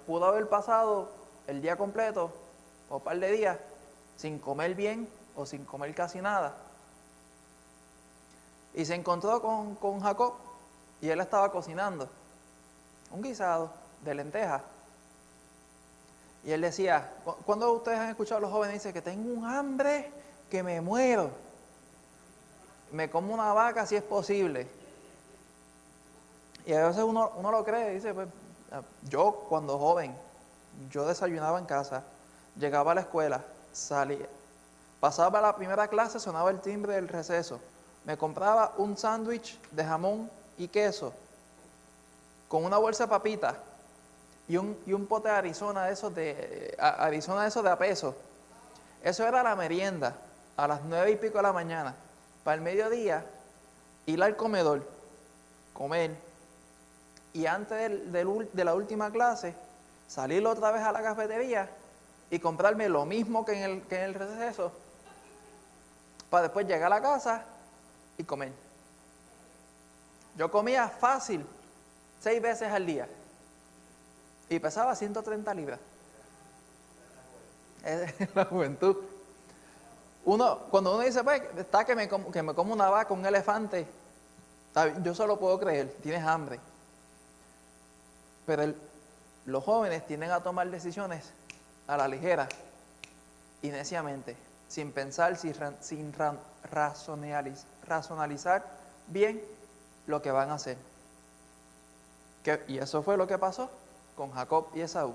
pudo haber pasado el día completo o un par de días sin comer bien o sin comer casi nada. Y se encontró con Jacob y él estaba cocinando un guisado de lentejas. Y él decía, ¿cuándo ustedes han escuchado a los jóvenes dicen que tengo un hambre que me muero? Me como una vaca si es posible. Y a veces uno lo cree, dice, pues, yo cuando joven, yo desayunaba en casa, llegaba a la escuela, salía, pasaba la primera clase, sonaba el timbre del receso, me compraba un sándwich de jamón y queso, con una bolsa de papitas y un pote de Arizona de esos de a peso. Eso era la merienda, a las 9:00 de la mañana. Para el mediodía, ir al comedor, comer, y antes de la última clase, salir otra vez a la cafetería y comprarme lo mismo que en el receso, para después llegar a la casa y comer. Yo comía fácil 6 veces al día y pesaba 130 libras. Es la juventud. Cuando uno dice, pues, está que me como una vaca, un elefante, yo solo puedo creer, tienes hambre. Pero los jóvenes tienden a tomar decisiones a la ligera y neciamente, sin pensar, sin racionalizar bien lo que van a hacer. Y eso fue lo que pasó con Jacob y Esaú.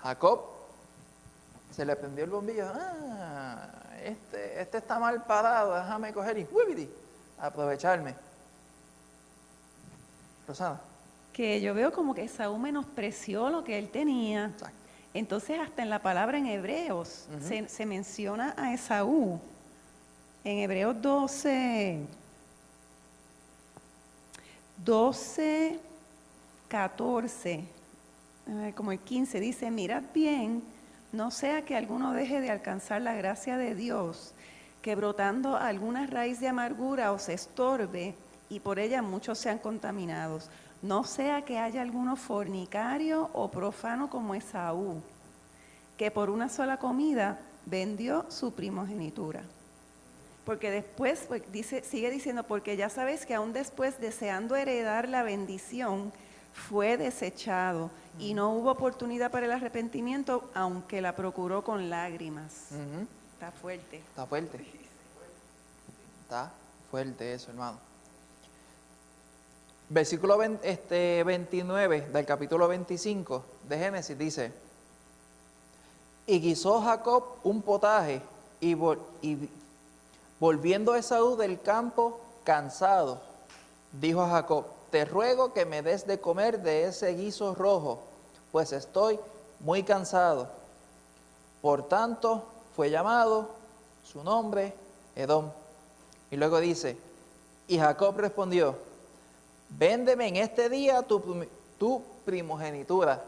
Jacob se le prendió el bombillo. Este está mal parado, déjame coger y aprovecharme. Rosana. Que yo veo como que Esaú menospreció lo que él tenía. Exacto. Entonces, hasta en la palabra en Hebreos se menciona a Esaú. En Hebreos 12, 14, como el 15, dice, mirad bien, no sea que alguno deje de alcanzar la gracia de Dios, que brotando alguna raíz de amargura os estorbe y por ella muchos sean contaminados. No sea que haya alguno fornicario o profano como Esaú, que por una sola comida vendió su primogenitura. Porque después, pues, sigue diciendo, porque ya sabéis que aún después, deseando heredar la bendición, fue desechado y no hubo oportunidad para el arrepentimiento, aunque la procuró con lágrimas. Está fuerte. Está fuerte. Está fuerte eso, hermano. Versículo 29 del capítulo 25 de Génesis dice, y guisó Jacob un potaje y volviendo Esaú del campo cansado, dijo a Jacob, te ruego que me des de comer de ese guiso rojo, pues estoy muy cansado. Por tanto, fue llamado su nombre Edom. Y luego dice, y Jacob respondió, véndeme en este día tu primogenitura.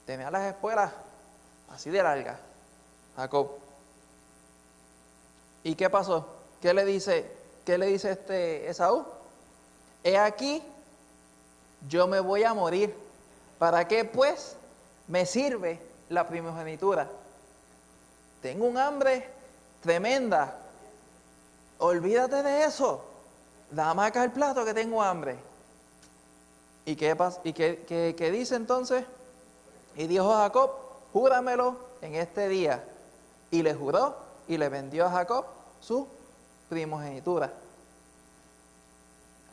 Tenía las espuelas así de largas, Jacob. ¿Y qué pasó? ¿Qué le dice Esaú? He aquí, yo me voy a morir. ¿Para qué pues me sirve la primogenitura? Tengo un hambre tremenda. Olvídate de eso. Dame acá el plato que tengo hambre. ¿Y qué dice entonces? Y dijo Jacob, júramelo en este día. Y le juró y le vendió a Jacob su primogenitura.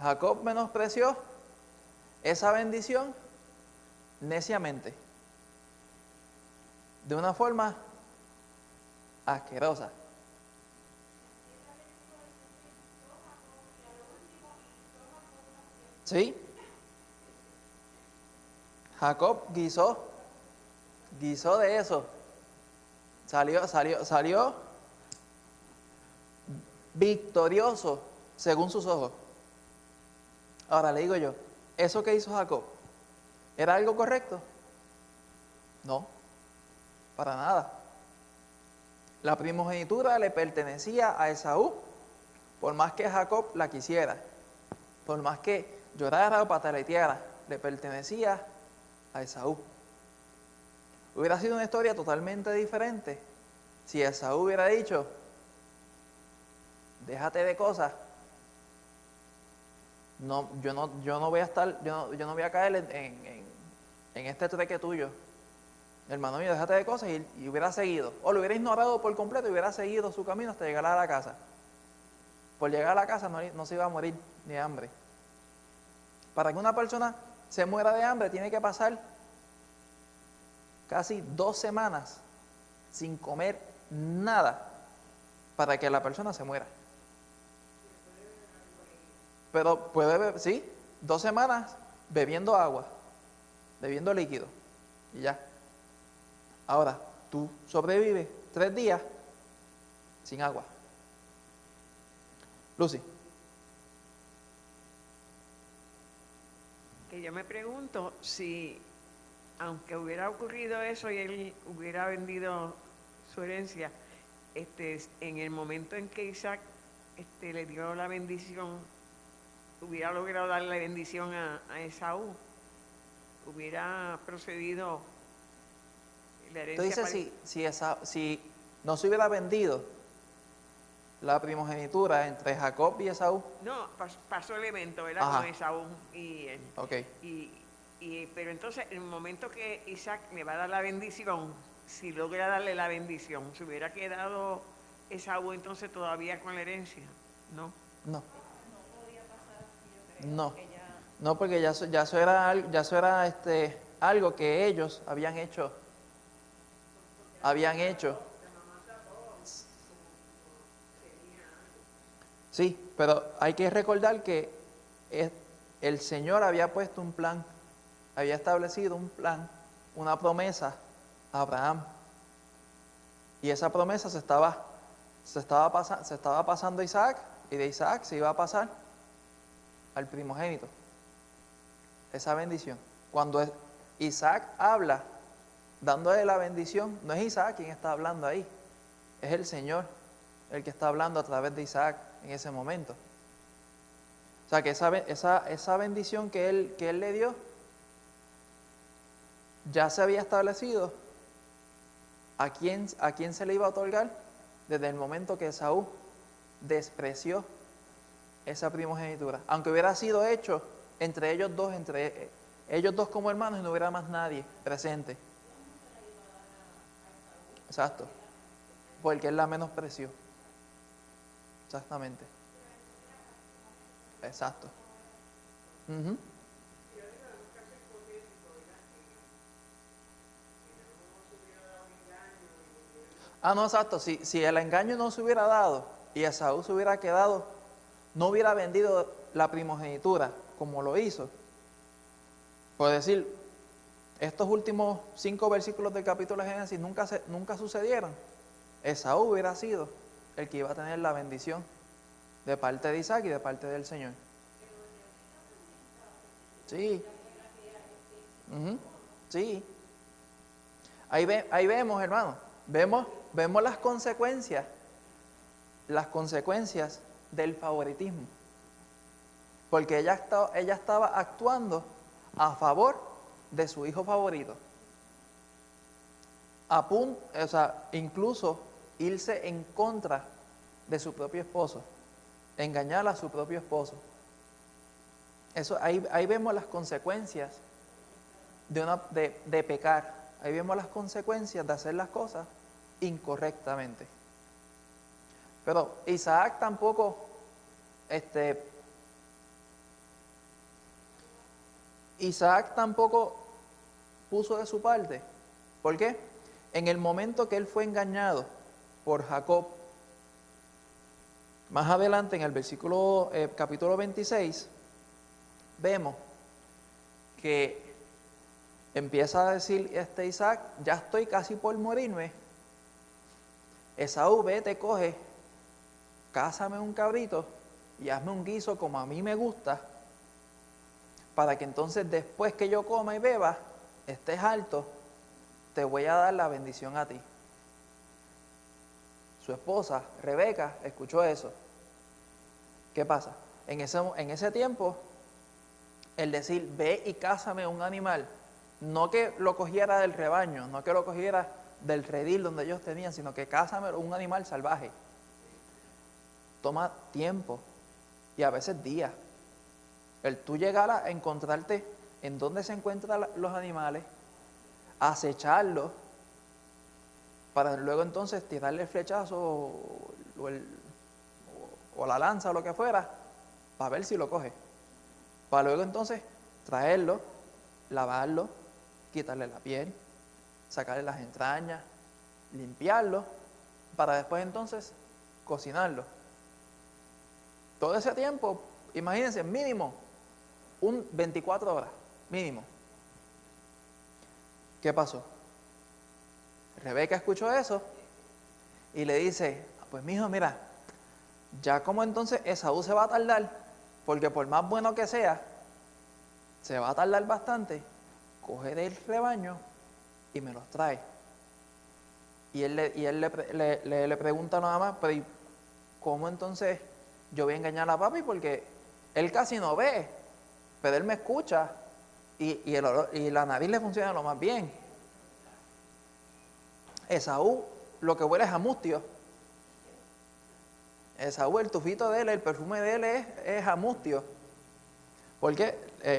Jacob menospreció esa bendición neciamente, de una forma asquerosa. ¿Sí? Jacob guisó de eso. Salió victorioso según sus ojos. Ahora le digo yo, ¿eso que hizo Jacob era algo correcto? No, para nada. La primogenitura le pertenecía a Esaú, por más que Jacob la quisiera, por más que llorara o pataleteara, le pertenecía a Esaú. Hubiera sido una historia totalmente diferente si Esaú hubiera dicho, déjate de cosas, no, yo no voy a estar, yo no voy a caer en este trueque tuyo, hermano mío, déjate de cosas, y hubiera seguido, o lo hubiera ignorado por completo y hubiera seguido su camino hasta llegar a la casa. Por llegar a la casa no se iba a morir de hambre. Para que una persona se muera de hambre tiene que pasar casi 2 semanas sin comer nada para que la persona se muera. Pero puede beber, sí, 2 semanas bebiendo agua, bebiendo líquido y ya. Ahora, tú sobrevives 3 días sin agua. Lucy. Que yo me pregunto si, aunque hubiera ocurrido eso y él hubiera vendido su herencia, en el momento en que Isaac le dio la bendición, hubiera logrado darle la bendición a Esaú, hubiera procedido la herencia. Tú dices si no se hubiera vendido la primogenitura entre Jacob y Esaú. No, pasó el evento, ¿verdad? Ajá. Con Esaú y él. Ok. Pero entonces, en el momento que Isaac le va a dar la bendición, si logra darle la bendición, ¿se hubiera quedado Esaú entonces todavía con la herencia? ¿No? No. No, porque ya eso era algo que ellos habían hecho. Sí, pero hay que recordar que el Señor había puesto un plan, había establecido un plan, una promesa a Abraham. Y esa promesa se estaba pasando a Isaac, y de Isaac se iba a pasar al primogénito. Esa bendición. Cuando Isaac habla, dándole la bendición, no es Isaac quien está hablando ahí, es el Señor el que está hablando a través de Isaac en ese momento. O sea que esa bendición que él le dio, ya se había establecido a quién se le iba a otorgar desde el momento que Esaú despreció esa primogenitura. Aunque hubiera sido hecho entre ellos dos como hermanos y no hubiera más nadie presente. Exacto. Porque él la menospreció. Exactamente. Exacto. Uh-huh. No, exacto. Si el engaño no se hubiera dado y Esaú se hubiera quedado, no hubiera vendido la primogenitura como lo hizo. Por decir, estos últimos 5 versículos del capítulo de Génesis nunca sucedieron. Esaú hubiera sido el que iba a tener la bendición de parte de Isaac y de parte del Señor. Sí. Uh-huh. Sí. Ahí vemos, hermano, vemos las consecuencias del favoritismo. Porque ella estaba actuando a favor de su hijo favorito. Incluso irse en contra de su propio esposo, engañar a su propio esposo. Ahí vemos las consecuencias de pecar. Ahí vemos las consecuencias de hacer las cosas incorrectamente. Pero Isaac tampoco, puso de su parte. ¿Por qué? En el momento que él fue engañado por Jacob, más adelante en el versículo, capítulo 26, vemos que empieza a decir Isaac, ya estoy casi por morirme. Esaú, vete, coge, cásame un cabrito y hazme un guiso como a mí me gusta, para que entonces después que yo coma y beba, estés alto, te voy a dar la bendición a ti. Su esposa, Rebeca, escuchó eso. ¿Qué pasa? En ese tiempo, el decir, ve y cásame un animal, no que lo cogiera del rebaño, no que lo cogiera del redil donde ellos tenían, sino que cásame un animal salvaje. Toma tiempo y a veces días. El tú llegar a encontrarte en dónde se encuentran los animales, acecharlos, para luego entonces tirarle el flechazo o la lanza o lo que fuera, para ver si lo coge. Para luego entonces traerlo, lavarlo, quitarle la piel, sacarle las entrañas, limpiarlo, para después entonces cocinarlo. Todo ese tiempo, imagínense, mínimo, 24 horas, mínimo. ¿Qué pasó? Rebeca escuchó eso y le dice, pues mijo, mira, ya como entonces Esaú se va a tardar, porque por más bueno que sea, se va a tardar bastante, coge del rebaño y me los trae. Y él le pregunta nada más, pero ¿cómo entonces yo voy a engañar a papi? Porque él casi no ve, pero él me escucha y la nariz le funciona lo más bien. Esaú lo que huele es a mustio. Esaú, el tufito de él, el perfume de él es a mustio. Porque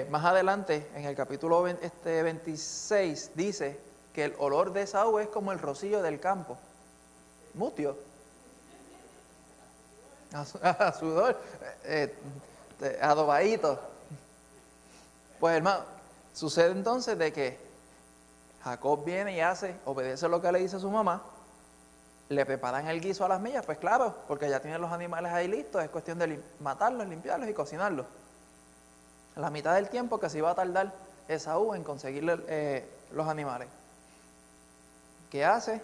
más adelante, en el capítulo 26, dice que el olor de Esaú es como el rocío del campo. Mustio. A sudor, adobadito. Pues hermano, sucede entonces de que Jacob viene y obedece lo que le dice su mamá, le preparan el guiso a las millas, pues claro, porque ya tienen los animales ahí listos, es cuestión de matarlos, limpiarlos y cocinarlos. La mitad del tiempo que se iba a tardar Esaú en conseguirle los animales. ¿Qué hace?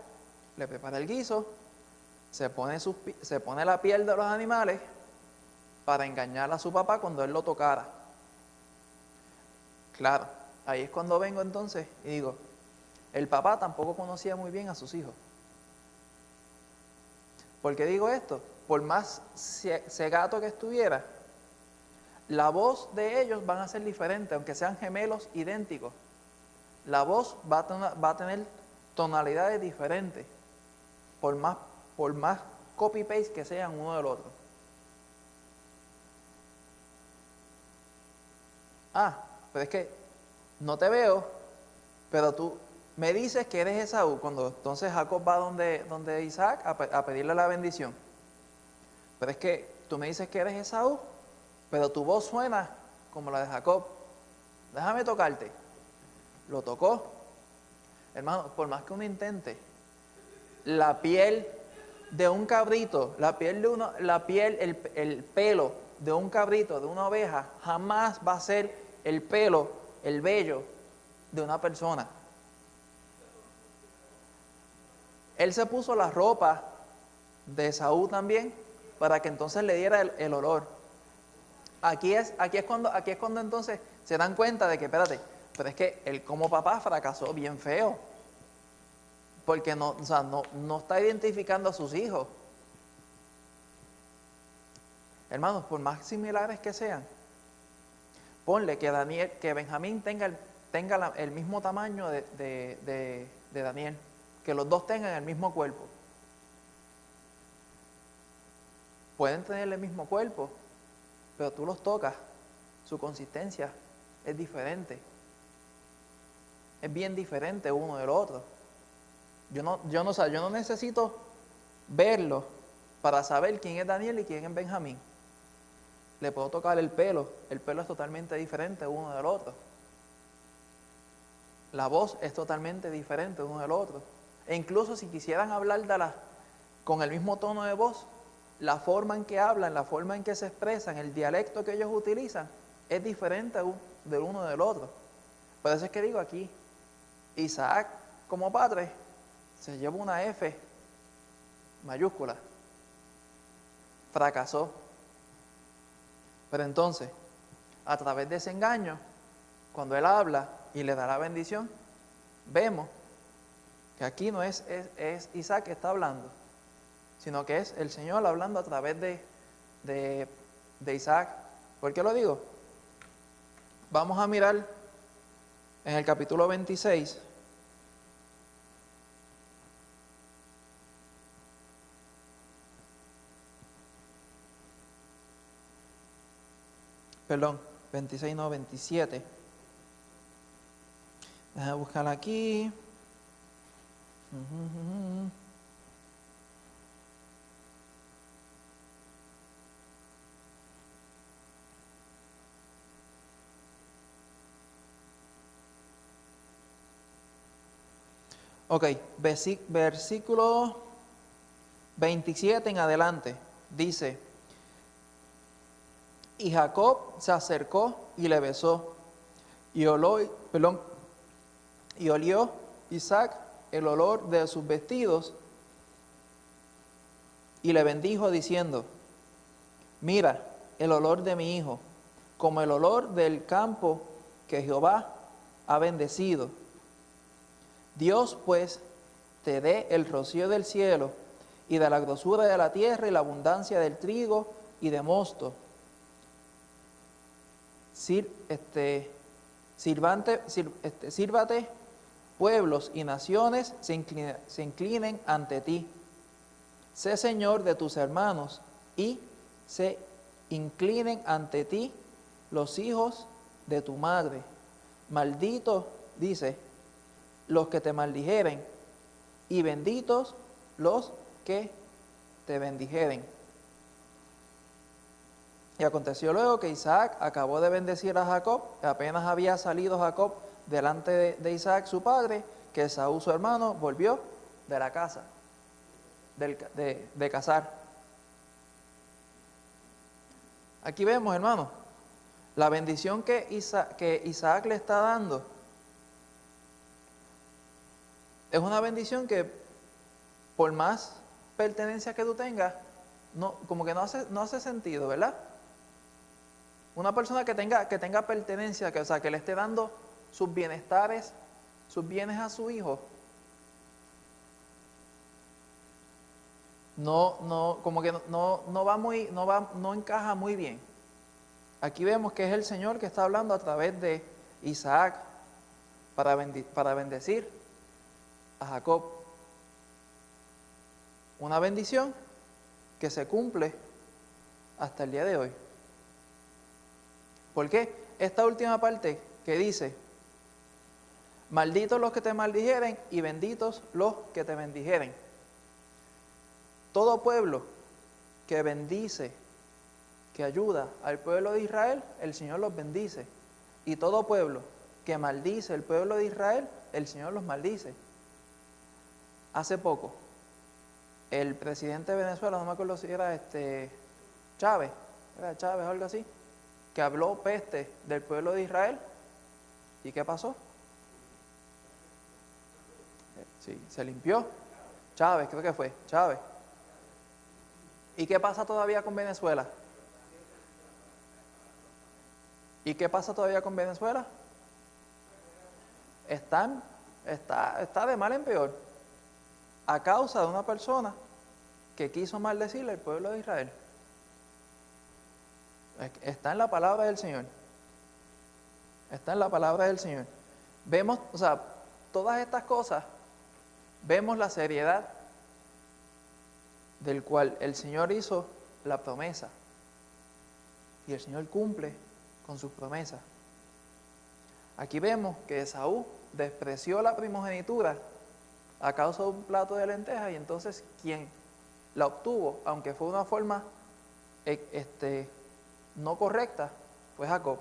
Le prepara el guiso, se pone la piel de los animales para engañar a su papá cuando él lo tocara. Claro, ahí es cuando vengo entonces y digo, el papá tampoco conocía muy bien a sus hijos. ¿Por qué digo esto? Por más cegato que estuviera, la voz de ellos van a ser diferente, aunque sean gemelos idénticos. La voz va a tener tonalidades diferentes, por más copy-paste que sean uno del otro. Pero es que no te veo, pero tú me dices que eres Esaú. Cuando entonces Jacob va donde Isaac a pedirle la bendición. Pero es que tú me dices que eres Esaú, pero tu voz suena como la de Jacob. Déjame tocarte. Lo tocó. Hermano, por más que uno intente, la piel de un cabrito, el pelo de un cabrito, de una oveja, jamás va a ser el pelo, el vello de una persona. Él se puso la ropa de Esaú también para que entonces le diera el olor. Aquí es cuando entonces se dan cuenta de que, espérate, pero es que él como papá fracasó bien feo. Porque no está identificando a sus hijos. Hermanos, por más similares que sean, ponle que Benjamín tenga el mismo tamaño de Daniel, que los dos tengan el mismo cuerpo. Pueden tener el mismo cuerpo, pero tú los tocas su consistencia es diferente. Es bien diferente uno del otro. Yo no necesito verlo para saber quién es Daniel y quién es Benjamín. Le puedo tocar el pelo es totalmente diferente uno del otro. La voz es totalmente diferente uno del otro. E incluso si quisieran hablar con el mismo tono de voz, la forma en que hablan, la forma en que se expresan, el dialecto que ellos utilizan, es diferente del uno del otro. Por eso es que digo aquí, Isaac como padre se lleva una F mayúscula. Fracasó. Pero entonces, a través de ese engaño, cuando él habla y le da la bendición, vemos que aquí no es Isaac que está hablando, sino que es el Señor hablando a través de Isaac. ¿Por qué lo digo? Vamos a mirar en el capítulo 26. Perdón, 26 no, 27. Déjame buscarla aquí. Ok, versículo 27 en adelante, dice: y Jacob se acercó y le besó, y olió Isaac el olor de sus vestidos, y le bendijo diciendo: mira el olor de mi hijo, como el olor del campo que Jehová ha bendecido. Dios pues te dé el rocío del cielo, y de la grosura de la tierra, y la abundancia del trigo y de mosto. Sírvate pueblos y naciones se inclinen ante ti. Sé Señor de tus hermanos, y se inclinen ante ti los hijos de tu madre. Malditos, dice, los que te maldijeren, y benditos los que te bendijeren. Y aconteció luego que Isaac acabó de bendecir a Jacob, apenas había salido Jacob delante de Isaac su padre, que Esaú su hermano volvió de la casa, de cazar. Aquí vemos, hermano, la bendición que Isaac le está dando. Es una bendición que, por más pertenencia que tú tengas, como que no hace sentido, ¿verdad? Una persona que tenga pertenencia, que le esté dando sus bienestares, sus bienes a su hijo, como que no encaja muy bien. Aquí vemos que es el Señor que está hablando a través de Isaac para bendecir a Jacob. Una bendición que se cumple hasta el día de hoy. ¿Por qué? Esta última parte que dice: malditos los que te maldijeren y benditos los que te bendijeren. Todo pueblo que bendice, que ayuda al pueblo de Israel, el Señor los bendice. Y todo pueblo que maldice el pueblo de Israel, el Señor los maldice. Hace poco, el presidente de Venezuela, no me acuerdo si era Chávez o algo así, que habló peste del pueblo de Israel. ¿Y qué pasó? Sí, se limpió. Chávez, creo que fue, Chávez. ¿Y qué pasa todavía con Venezuela? ¿Y qué pasa todavía con Venezuela? Está de mal en peor, a causa de una persona que quiso maldecirle al pueblo de Israel. Está en la palabra del Señor. Está en la palabra del Señor. Vemos, todas estas cosas, vemos la seriedad del cual el Señor hizo la promesa. Y el Señor cumple con sus promesas. Aquí vemos que Esaú despreció la primogenitura a causa de un plato de lentejas, y entonces quien la obtuvo, aunque fue de una forma no correcta, fue Jacob,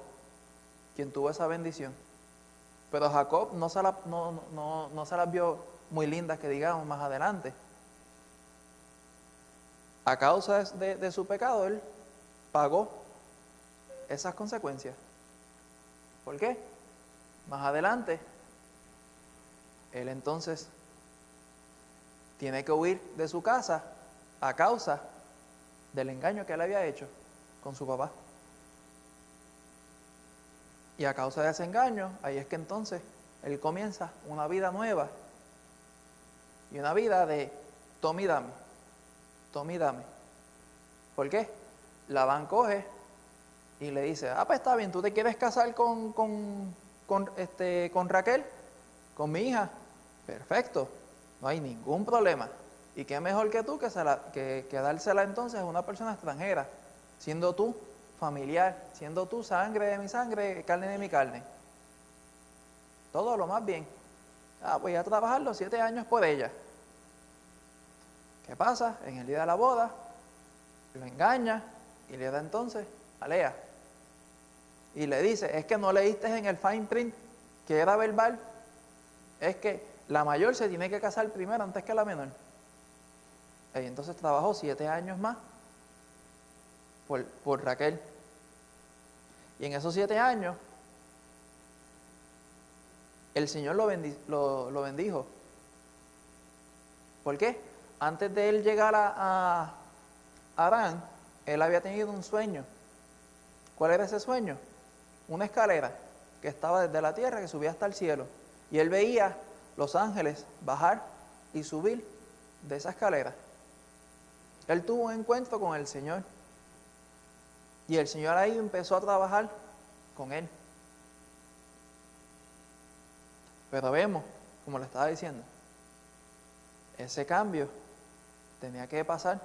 quien tuvo esa bendición. Pero Jacob no se las vio muy lindas, que digamos, más adelante. A causa de su pecado, él pagó esas consecuencias. ¿Por qué? Más adelante, él entonces tiene que huir de su casa a causa del engaño que él había hecho con su papá. Y a causa de ese engaño, ahí es que entonces él comienza una vida nueva. Y una vida de tome y dame. Tome y dame. ¿Por qué? Labán coge y le dice, pues está bien, ¿tú te quieres casar con Raquel? ¿Con mi hija? Perfecto, no hay ningún problema. ¿Y qué mejor que tú que dársela entonces a una persona extranjera, siendo tú familiar, siendo tú sangre de mi sangre, carne de mi carne? Todo lo más bien. Voy a trabajar los 7 años por ella. ¿Qué pasa? En el día de la boda, lo engaña y le da entonces a Lea. Y le dice, es que no leíste en el fine print que era verbal, es que la mayor se tiene que casar primero antes que la menor. Y entonces trabajó 7 años más por Raquel. Y en esos 7 años, el Señor lo bendijo. ¿Por qué? Antes de él llegar a Arán, él había tenido un sueño. ¿Cuál era ese sueño? Una escalera que estaba desde la tierra, que subía hasta el cielo. Y él veía los ángeles bajar y subir de esa escalera. Él tuvo un encuentro con el Señor. Y el Señor ahí empezó a trabajar con él. Pero vemos, como le estaba diciendo, ese cambio tenía que pasar.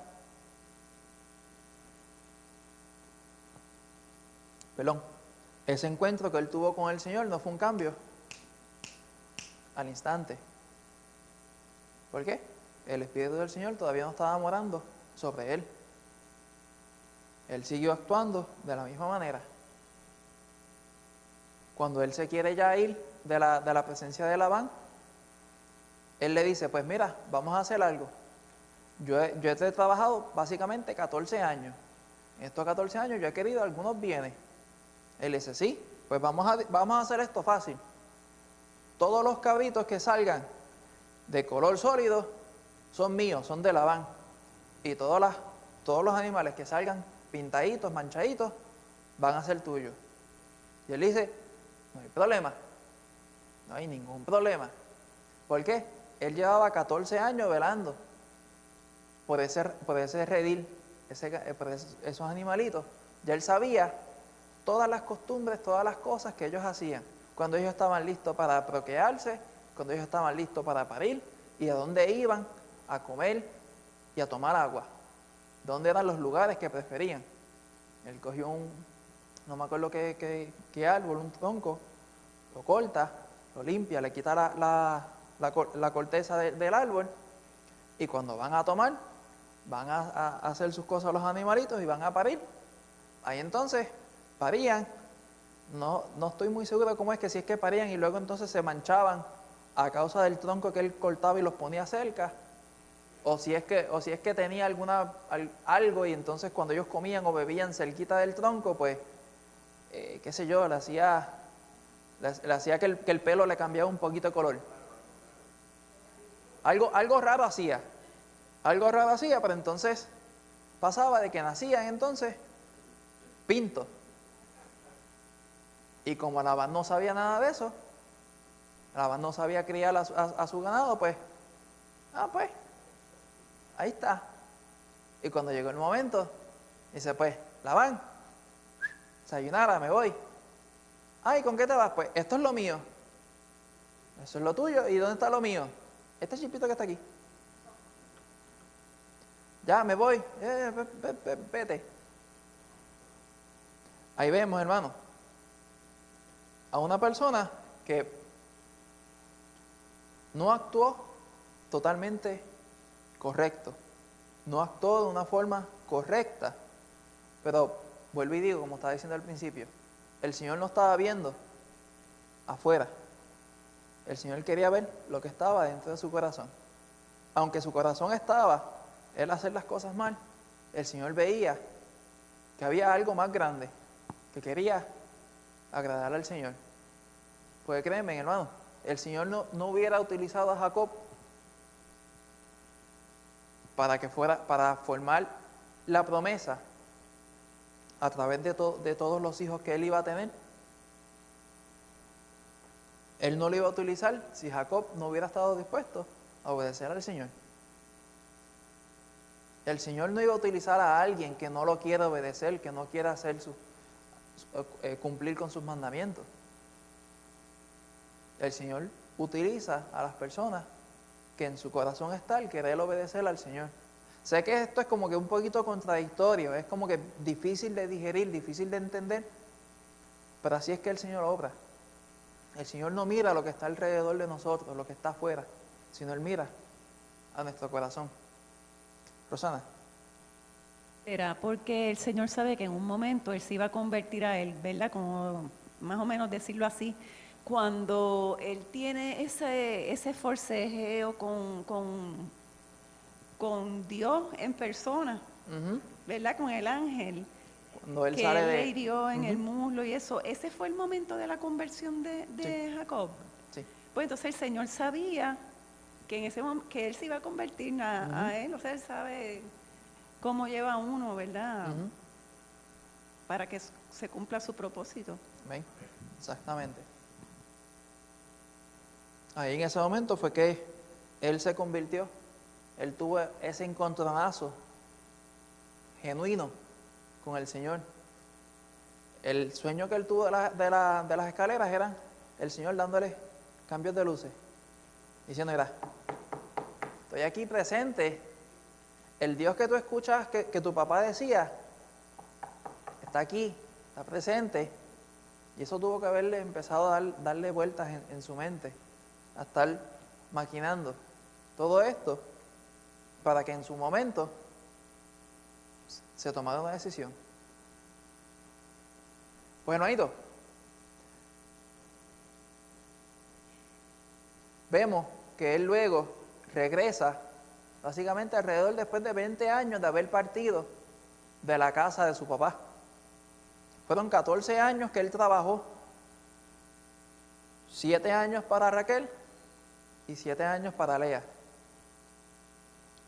Ese encuentro que él tuvo con el Señor no fue un cambio al instante. ¿Por qué? El Espíritu del Señor todavía no estaba morando sobre él. Él siguió actuando de la misma manera. Cuando él se quiere ya ir de la presencia de Labán, él le dice, pues mira, vamos a hacer algo. Yo he trabajado básicamente 14 años. En estos 14 años yo he querido algunos bienes. Él dice, sí, pues vamos a hacer esto fácil. Todos los cabritos que salgan de color sólido son míos, son de Labán. Y todos los animales que salgan pintaditos, manchaditos, van a ser tuyos. Y él dice, no hay problema, no hay ningún problema. ¿Por qué? Él llevaba 14 años velando por ese redil, por esos animalitos. Ya él sabía todas las costumbres, todas las cosas que ellos hacían, cuando ellos estaban listos para procrearse, cuando ellos estaban listos para parir, y a dónde iban a comer y a tomar agua, dónde eran los lugares que preferían. Él cogió no me acuerdo qué árbol, un tronco, lo corta, lo limpia, le quita la corteza del árbol, y cuando van a tomar, van a hacer sus cosas los animalitos y van a parir. Ahí entonces parían, no estoy muy seguro de cómo es que si es que parían y luego entonces se manchaban a causa del tronco que él cortaba y los ponía cerca, o si es que tenía algo y entonces cuando ellos comían o bebían cerquita del tronco, pues, qué sé yo, le hacía que el pelo le cambiaba un poquito de color. Algo raro hacía, pero entonces pasaba de que nacían entonces pintos. Y como Labán no sabía nada de eso, Labán no sabía criar a su ganado, pues, ahí está. Y cuando llegó el momento, dice, pues, Labán, sayonara, me voy. ¿Y con qué te vas? Pues, esto es lo mío. Eso es lo tuyo. ¿Y dónde está lo mío? Este chipito que está aquí. Ya, me voy. Vete. Ahí vemos, hermano, a una persona que no actuó totalmente correcto, no actuó de una forma correcta, pero vuelvo y digo, como estaba diciendo al principio, el Señor no estaba viendo afuera, el Señor quería ver lo que estaba dentro de su corazón. Aunque su corazón estaba él hacer las cosas mal, el Señor veía que había algo más grande, que quería agradar al Señor. Pues créeme, hermano, el Señor no hubiera utilizado a Jacob para formar la promesa a través de todos los hijos que él iba a tener. Él no lo iba a utilizar si Jacob no hubiera estado dispuesto a obedecer al Señor. El Señor no iba a utilizar a alguien que no lo quiera obedecer, que no quiera hacer cumplir con sus mandamientos. El Señor utiliza a las personas que en su corazón está el querer obedecer al Señor. Sé que esto es como que un poquito contradictorio, es como que difícil de digerir, difícil de entender, pero así es que el Señor obra. El Señor no mira lo que está alrededor de nosotros, lo que está afuera, sino Él mira a nuestro corazón. Rosana. Era porque el Señor sabe que en un momento Él se iba a convertir a Él, ¿verdad? Como más o menos decirlo así. Cuando Él tiene ese forcejeo con Dios en persona, ¿verdad? Con el ángel. Cuando él que sale él de... le hirió en el muslo y eso. Ese fue el momento de la conversión de Jacob. Sí. Pues entonces el Señor sabía que en ese momento, que él se iba a convertir a él, o sea, él sabe cómo lleva uno, ¿verdad? Para que se cumpla su propósito. ¿Ven? Exactamente. Ahí en ese momento fue que él se convirtió, él tuvo ese encontronazo genuino con el Señor. El sueño que él tuvo de las escaleras era el Señor dándole cambios de luces, diciendo, mira, estoy aquí presente, el Dios que tú escuchas, que tu papá decía, está aquí, está presente, y eso tuvo que haberle empezado a darle vueltas en su mente, a estar maquinando todo esto, para que en su momento se tomara una decisión. Bueno, Aito, vemos que él luego regresa, básicamente alrededor después de 20 años de haber partido de la casa de su papá. Fueron 14 años que él trabajó, 7 años para Raquel y 7 años para Lea.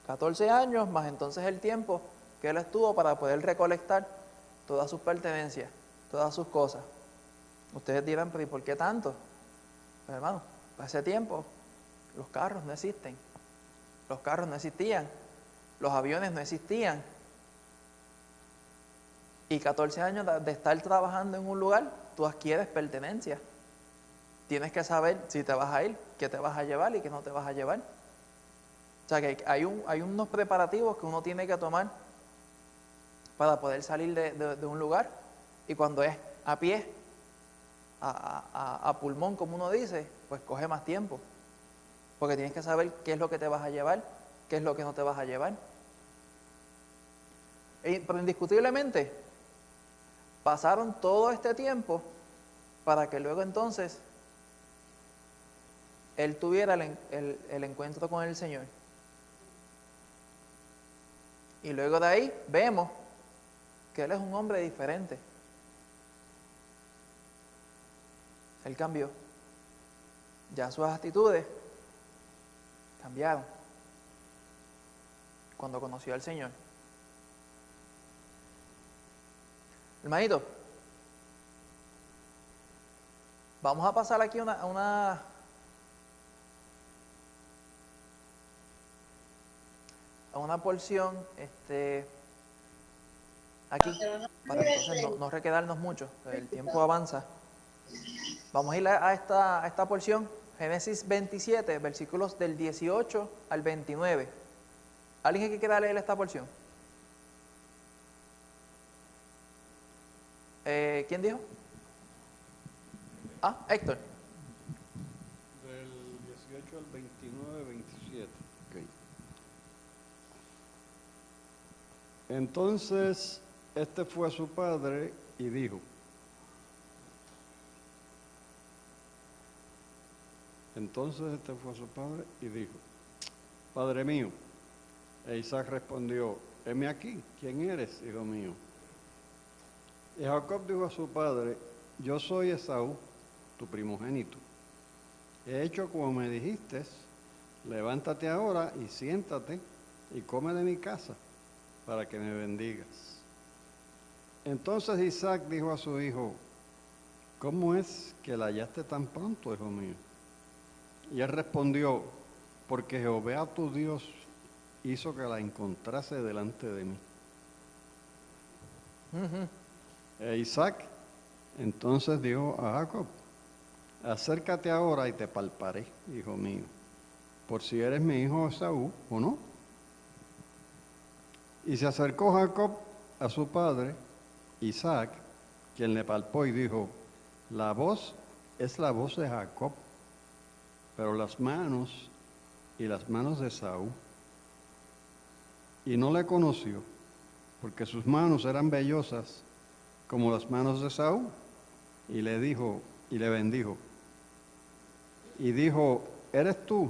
14 años más entonces el tiempo que él estuvo para poder recolectar todas sus pertenencias, todas sus cosas. Ustedes dirán, pero ¿y por qué tanto? Pues hermano, para ese tiempo los carros no existen, los carros no existían, los aviones no existían. Y 14 años de estar trabajando en un lugar, tú adquieres pertenencias. Tienes que saber si te vas a ir, qué te vas a llevar y qué no te vas a llevar. O sea que hay unos preparativos que uno tiene que tomar para poder salir de un lugar. Y cuando es a pie, a pulmón, como uno dice, pues coge más tiempo. Porque tienes que saber qué es lo que te vas a llevar, qué es lo que no te vas a llevar. Pero indiscutiblemente, pasaron todo este tiempo para que luego entonces él tuviera el encuentro con el Señor. Y luego de ahí vemos que él es un hombre diferente. Él cambió. Ya sus actitudes cambiaron cuando conoció al Señor. Hermanito, vamos a pasar aquí a una porción, aquí, para entonces no requedarnos mucho, el tiempo avanza. Vamos a ir a esta porción, Génesis 27, versículos del 18 al 29. ¿Alguien que quiera leer esta porción? ¿Quién dijo? Héctor. Del 18 al 29, 27. Ok. Entonces, este fue a su padre y dijo, Padre mío. E Isaac respondió, heme aquí, ¿quién eres, hijo mío? Y Jacob dijo a su padre, yo soy Esaú, tu primogénito. He hecho como me dijiste, levántate ahora y siéntate y come de mi casa, para que me bendigas. Entonces Isaac dijo a su hijo, ¿cómo es que la hallaste tan pronto, hijo mío? Y él respondió, porque Jehová tu Dios hizo que la encontrase delante de mí. E Isaac entonces dijo a Jacob, acércate ahora y te palparé, hijo mío, por si eres mi hijo Esaú o no. Y se acercó Jacob a su padre, Isaac, quien le palpó y dijo, la voz es la voz de Jacob, pero las manos de Esaú. Y no le conoció, porque sus manos eran vellosas como las manos de Esaú. Y le dijo, y le bendijo. Y dijo, ¿eres tú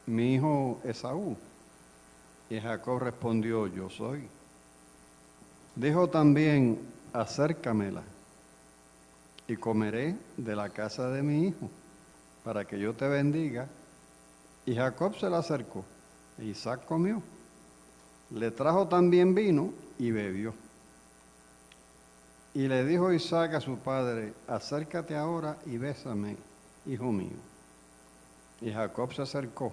mi hijo Esaú? Y Jacob respondió, yo soy. Dijo también, acércamela, y comeré de la casa de mi hijo, para que yo te bendiga. Y Jacob se la acercó, e Isaac comió. Le trajo también vino y bebió. Y le dijo Isaac a su padre, acércate ahora y bésame, hijo mío. Y Jacob se acercó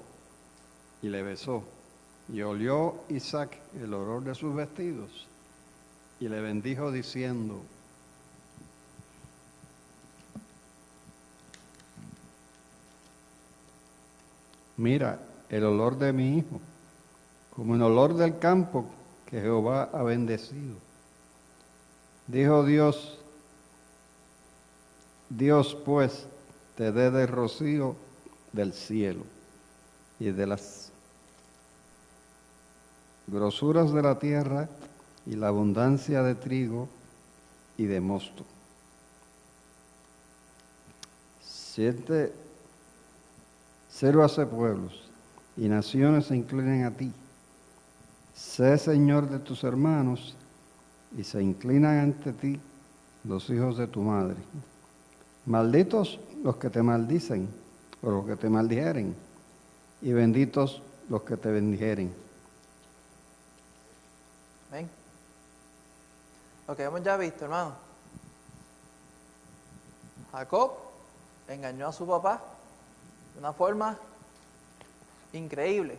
y le besó. Y olió Isaac el olor de sus vestidos y le bendijo diciendo, mira el olor de mi hijo, como el olor del campo que Jehová ha bendecido. Dijo Dios pues te dé de rocío del cielo y de las grosuras de la tierra y la abundancia de trigo y de mosto. Sírvase pueblos y naciones se inclinen a ti. Sé Señor de tus hermanos y se inclinan ante ti los hijos de tu madre. Malditos los que te maldicen o los que te maldijeren, y benditos los que te bendijeren. Ven. Lo que hemos ya visto, hermano. Jacob engañó a su papá de una forma increíble.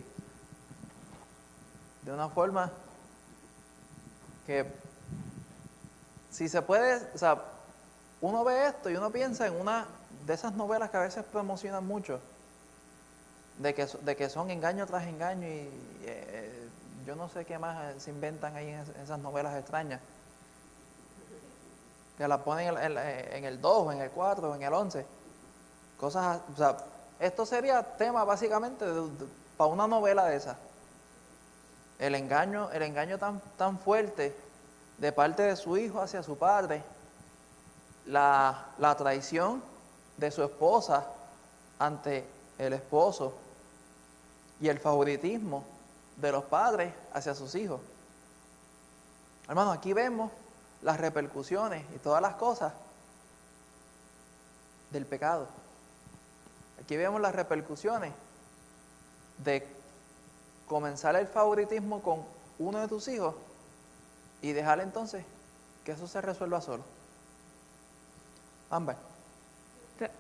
De una forma que, si se puede, o sea, uno ve esto y uno piensa en una de esas novelas que a veces promocionan mucho, de que son engaño tras engaño y yo no sé qué más se inventan ahí en esas novelas extrañas, que la ponen en el 2, en el 4, en el 11, cosas, o sea, esto sería tema básicamente para una novela de esas. El engaño tan fuerte de parte de su hijo hacia su padre, la traición de su esposa ante el esposo y el favoritismo de los padres hacia sus hijos. Hermanos, aquí vemos las repercusiones y todas las cosas del pecado. Aquí vemos las repercusiones de comenzar el favoritismo con uno de tus hijos y dejar entonces que eso se resuelva solo. Ámbar.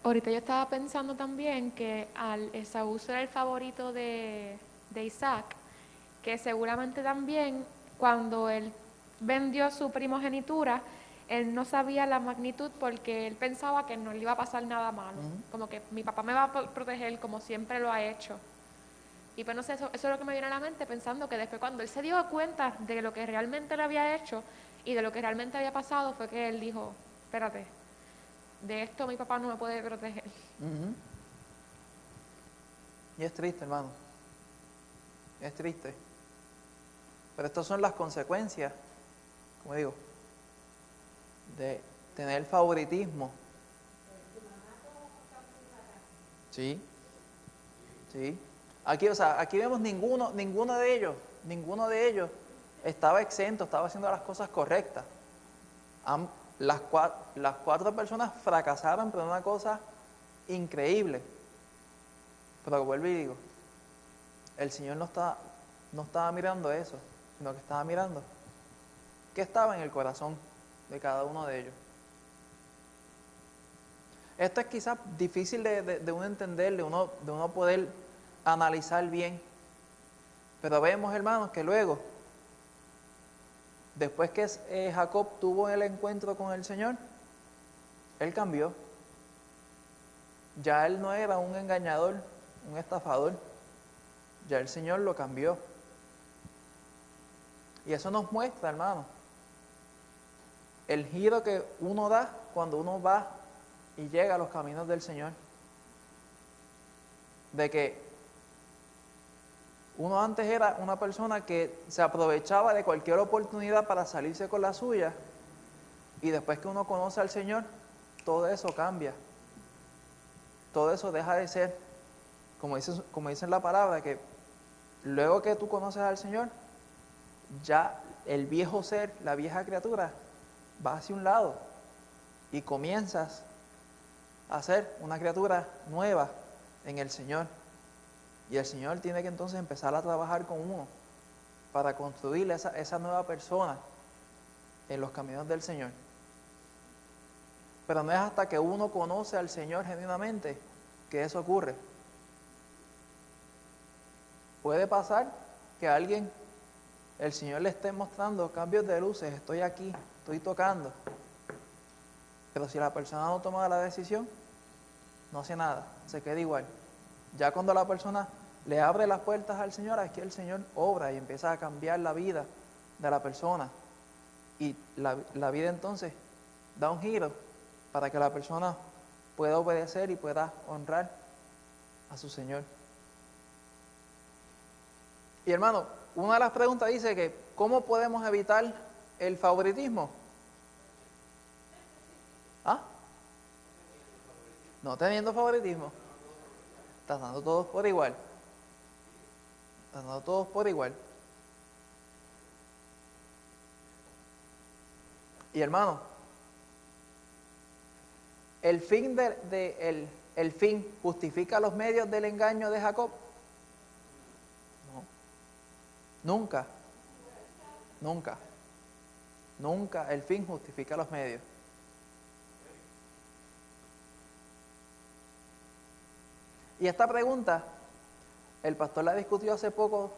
Ahorita yo estaba pensando también que al Esaú ser el favorito de Isaac, que seguramente también cuando él vendió su primogenitura, él no sabía la magnitud porque él pensaba que no le iba a pasar nada malo. Como que mi papá me va a proteger como siempre lo ha hecho. Y pues no sé, eso es lo que me viene a la mente pensando que después cuando él se dio cuenta de lo que realmente le había hecho y de lo que realmente había pasado fue que él dijo, espérate, de esto mi papá no me puede proteger. Ujú. Y es triste, hermano. Es triste. Pero estas son las consecuencias, como digo, de tener favoritismo. Sí, sí. Aquí, o sea, aquí vemos ninguno de ellos estaba exento, estaba haciendo las cosas correctas. Las cuatro personas fracasaron por una cosa increíble. Pero vuelvo y digo, el Señor no estaba mirando eso, sino que estaba mirando qué estaba en el corazón de cada uno de ellos. Esto es quizás difícil de uno entender, de uno poder analizar bien. Pero vemos, hermanos, que luego, después que Jacob tuvo el encuentro con el Señor, él cambió. Ya él no era un engañador, un estafador. Ya el Señor lo cambió. Y eso nos muestra, hermano, el giro que uno da cuando uno va y llega a los caminos del Señor. De que uno antes era una persona que se aprovechaba de cualquier oportunidad para salirse con la suya, y después que uno conoce al Señor, todo eso cambia. Todo eso deja de ser, como dice en la palabra, que luego que tú conoces al Señor, ya el viejo ser, la vieja criatura, va hacia un lado y comienzas a ser una criatura nueva en el Señor. Y el Señor tiene que entonces empezar a trabajar con uno para construir esa nueva persona en los caminos del Señor. Pero no es hasta que uno conoce al Señor genuinamente que eso ocurre. Puede pasar que a alguien, el Señor le esté mostrando cambios de luces, estoy aquí, estoy tocando. Pero si la persona no toma la decisión, no hace nada, se queda igual. Ya cuando la persona le abre las puertas al Señor, es que el Señor obra y empieza a cambiar la vida de la persona. Y la vida entonces da un giro para que la persona pueda obedecer y pueda honrar a su Señor. Y hermano, una de las preguntas dice que ¿cómo podemos evitar el favoritismo? ¿Ah? No teniendo favoritismo. Tratando todos por igual. Tratando todos por igual. Y hermano, el fin justifica los medios del engaño de Jacob. No. Nunca. Nunca. Nunca el fin justifica los medios. Y esta pregunta, el pastor la discutió hace poco,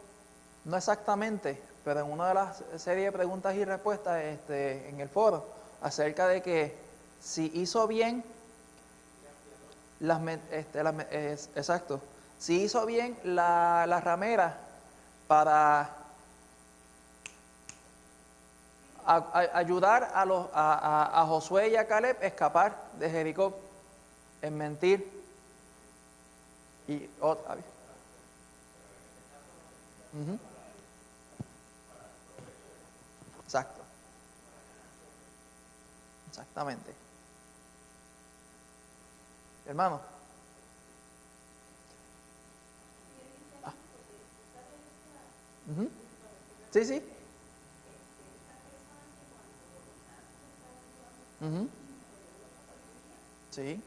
no exactamente, pero en una de las series de preguntas y respuestas en el foro, acerca de que si hizo bien si hizo bien la ramera para ayudar a Josué y a Caleb a escapar de Jericó, en mentir y otra vez. Exacto. Exactamente. Hermano. Sí, sí. Sí.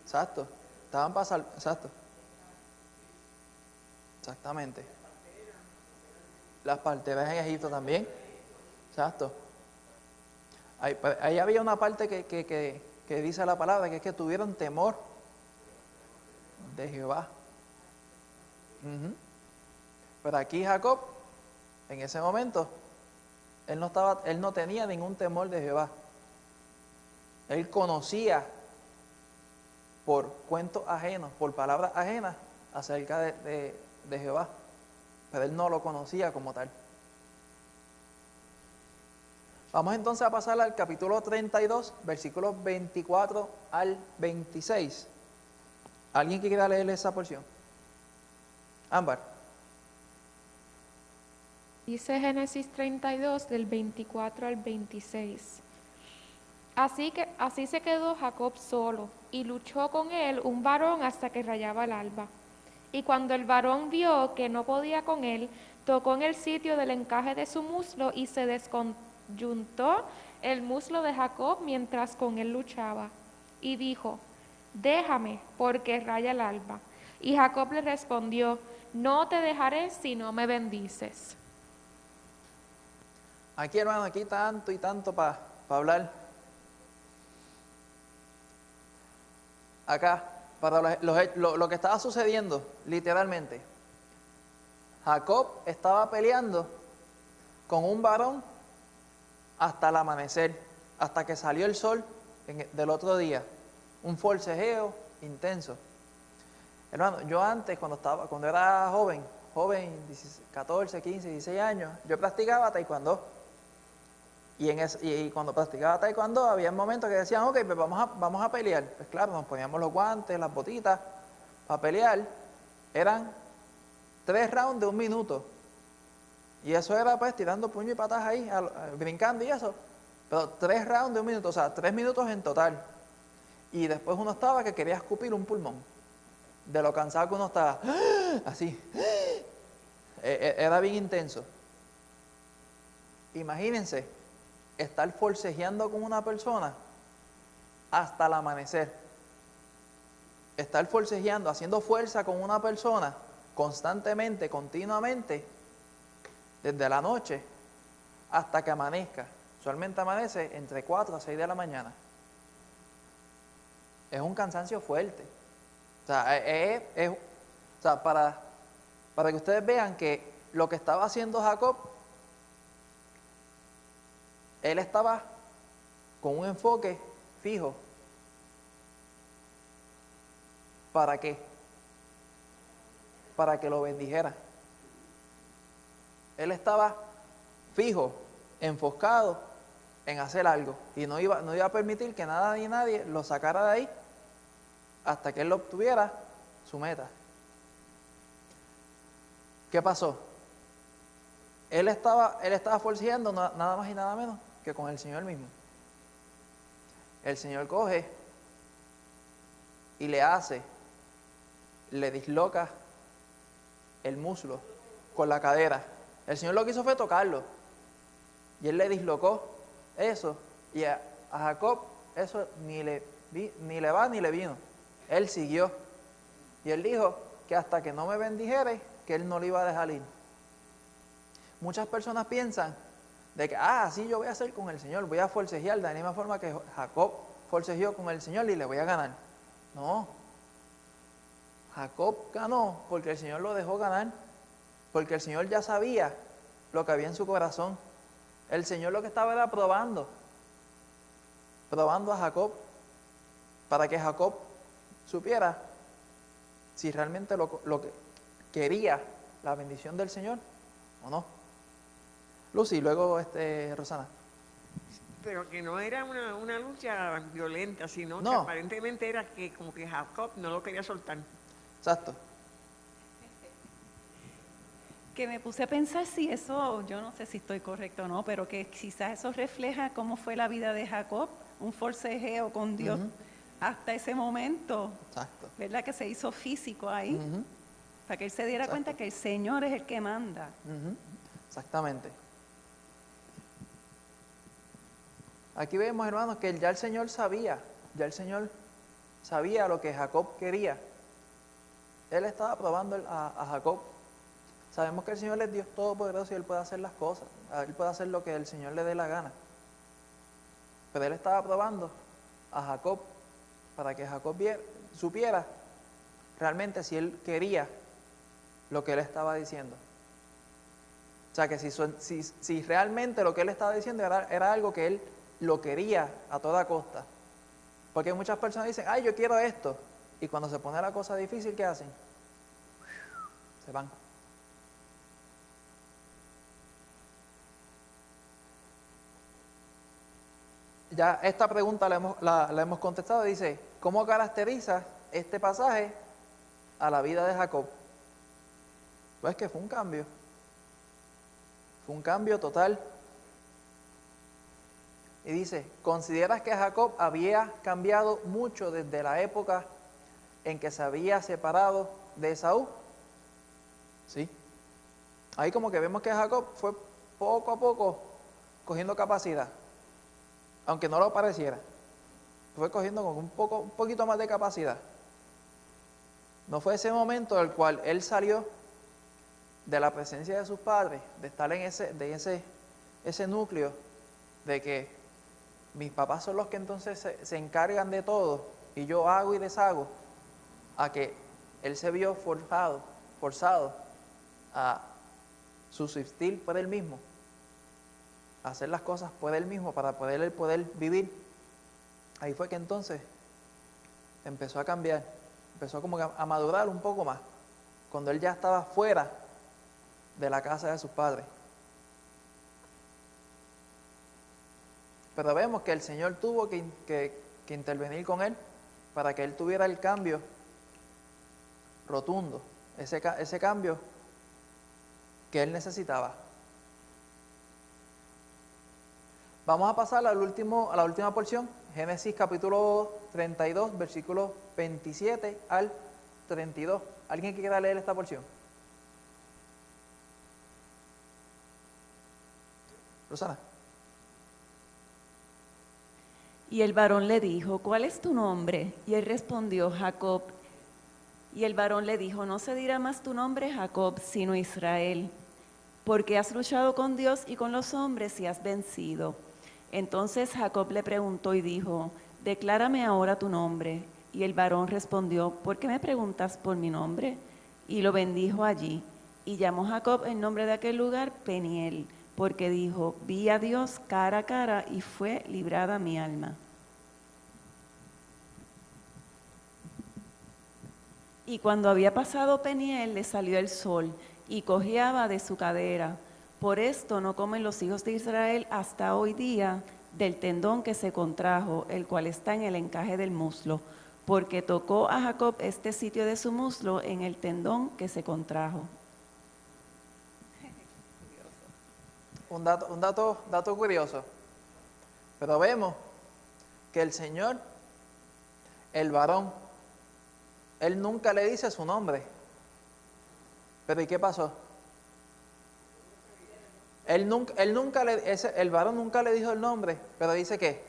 Exacto. Estaban pasando. Exacto. Exactamente. Las parteras en Egipto también. Exacto. Ahí había una parte que dice la palabra, que es que tuvieron temor de Jehová. Pero aquí Jacob, en ese momento, él no tenía ningún temor de Jehová. Él conocía por cuentos ajenos, por palabras ajenas acerca de Jehová, pero él no lo conocía como tal. Vamos entonces a pasar al capítulo 32, versículos 24 al 26. ¿Alguien que quiera leerle esa porción? Ámbar. Dice Génesis 32 del 24 al 26. Así se quedó Jacob solo, y luchó con él un varón hasta que rayaba el alba. Y cuando el varón vio que no podía con él, tocó en el sitio del encaje de su muslo y se desconjuntó el muslo de Jacob mientras con él luchaba. Y dijo: déjame, porque raya el alba. Y Jacob le respondió: no te dejaré si no me bendices. Aquí, hermano, aquí tanto y tanto para hablar. Acá, para lo que estaba sucediendo, literalmente. Jacob estaba peleando con un varón hasta el amanecer, hasta que salió el sol del otro día. Un forcejeo intenso. Hermano, yo antes, cuando era joven, 14, 15, 16 años, yo practicaba taekwondo. Y cuando practicaba taekwondo, había momentos que decían: ok, pues vamos a pelear. Pues claro, nos poníamos los guantes, las botitas para pelear. Eran 3 rounds de 1 minuto. Y eso era pues tirando puño y patas ahí, brincando y eso. Pero 3 rounds de 1 minuto, o sea, 3 minutos en total. Y después uno estaba que quería escupir un pulmón. De lo cansado que uno estaba. Así. Era bien intenso. Imagínense estar forcejeando con una persona hasta el amanecer. Estar forcejeando, haciendo fuerza con una persona constantemente, continuamente, desde la noche hasta que amanezca. Usualmente amanece entre 4 a 6 de la mañana. Es un cansancio fuerte. O sea, para que ustedes vean que lo que estaba haciendo Jacob, él estaba con un enfoque fijo. ¿Para qué? Para que lo bendijera. Él estaba fijo, enfocado en hacer algo, y no iba a permitir que nada ni nadie lo sacara de ahí hasta que él obtuviera su meta. ¿Qué pasó? Él estaba forcejeando nada más y nada menos que con el Señor mismo. El Señor coge y le disloca el muslo con la cadera. El Señor lo que hizo fue tocarlo, y él le dislocó eso, y a Jacob eso ni le va ni le vino. Él siguió, y él dijo que hasta que no me bendijere, que él no le iba a dejar ir. Muchas personas piensan de que, así yo voy a hacer con el Señor, voy a forcejear de la misma forma que Jacob forcejeó con el Señor y le voy a ganar. No, Jacob ganó porque el Señor lo dejó ganar, porque el Señor ya sabía lo que había en su corazón. El Señor lo que estaba era probando a Jacob, para que Jacob supiera si realmente lo que quería la bendición del Señor o no. Lucy, luego Rosana. Pero que no era una lucha violenta, sino que No. aparentemente era que como que Jacob no lo quería soltar. Exacto. Que me puse a pensar si eso, yo no sé si estoy correcto o no, pero que quizás eso refleja cómo fue la vida de Jacob, un forcejeo con Dios hasta ese momento, Exacto. ¿verdad? Que se hizo físico ahí, Ujú. para que él se diera cuenta que el Señor es el que manda. Ujú. Exactamente. Aquí vemos, hermanos, que ya el Señor sabía lo que Jacob quería. Él estaba probando a Jacob. Sabemos que el Señor es Dios todopoderoso y Él puede hacer las cosas. Él puede hacer lo que el Señor le dé la gana. Pero Él estaba probando a Jacob para que Jacob supiera realmente si Él quería lo que Él estaba diciendo. O sea, que si realmente lo que Él estaba diciendo era algo que Él lo quería a toda costa. Porque muchas personas dicen, yo quiero esto. Y cuando se pone la cosa difícil, ¿qué hacen? Se van. ya esta pregunta la hemos contestado. Dice, ¿cómo caracteriza este pasaje a la vida de Jacob? Pues que fue un cambio. Fue un cambio total. Y dice, ¿consideras que Jacob había cambiado mucho desde la época en que se había separado de Esaú? Sí. Ahí como que vemos que Jacob fue poco a poco cogiendo capacidad, aunque no lo pareciera. Fue cogiendo como un poquito más de capacidad. No fue ese momento en el cual él salió de la presencia de sus padres, de estar en ese núcleo de que mis papás son los que entonces se encargan de todo y yo hago y deshago, a que él se vio forzado a subsistir por él mismo, a hacer las cosas por él mismo para poder vivir. Ahí fue que entonces empezó a cambiar, empezó como a madurar un poco más, cuando él ya estaba fuera de la casa de sus padres. Pero vemos que el Señor tuvo que intervenir con él para que él tuviera el cambio rotundo, ese cambio que él necesitaba. Vamos a pasar a la última porción, Génesis capítulo 32, versículos 27 al 32. ¿Alguien que quiera leer esta porción? Rosana. Y el varón le dijo, ¿cuál es tu nombre? Y él respondió, Jacob. Y el varón le dijo, no se dirá más tu nombre Jacob, sino Israel, porque has luchado con Dios y con los hombres y has vencido. Entonces Jacob le preguntó y dijo, declárame ahora tu nombre. Y el varón respondió, ¿por qué me preguntas por mi nombre? Y lo bendijo allí. Y llamó Jacob el nombre de aquel lugar Peniel, porque dijo, vi a Dios cara a cara y fue librada mi alma. Y cuando había pasado Peniel, le salió el sol y cojeaba de su cadera. Por esto no comen los hijos de Israel hasta hoy día del tendón que se contrajo, el cual está en el encaje del muslo, porque tocó a Jacob este sitio de su muslo en el tendón que se contrajo. Un dato curioso. Pero vemos que el Señor, el varón, él nunca le dice su nombre. Pero ¿y qué pasó? El varón nunca le dijo el nombre, pero dice que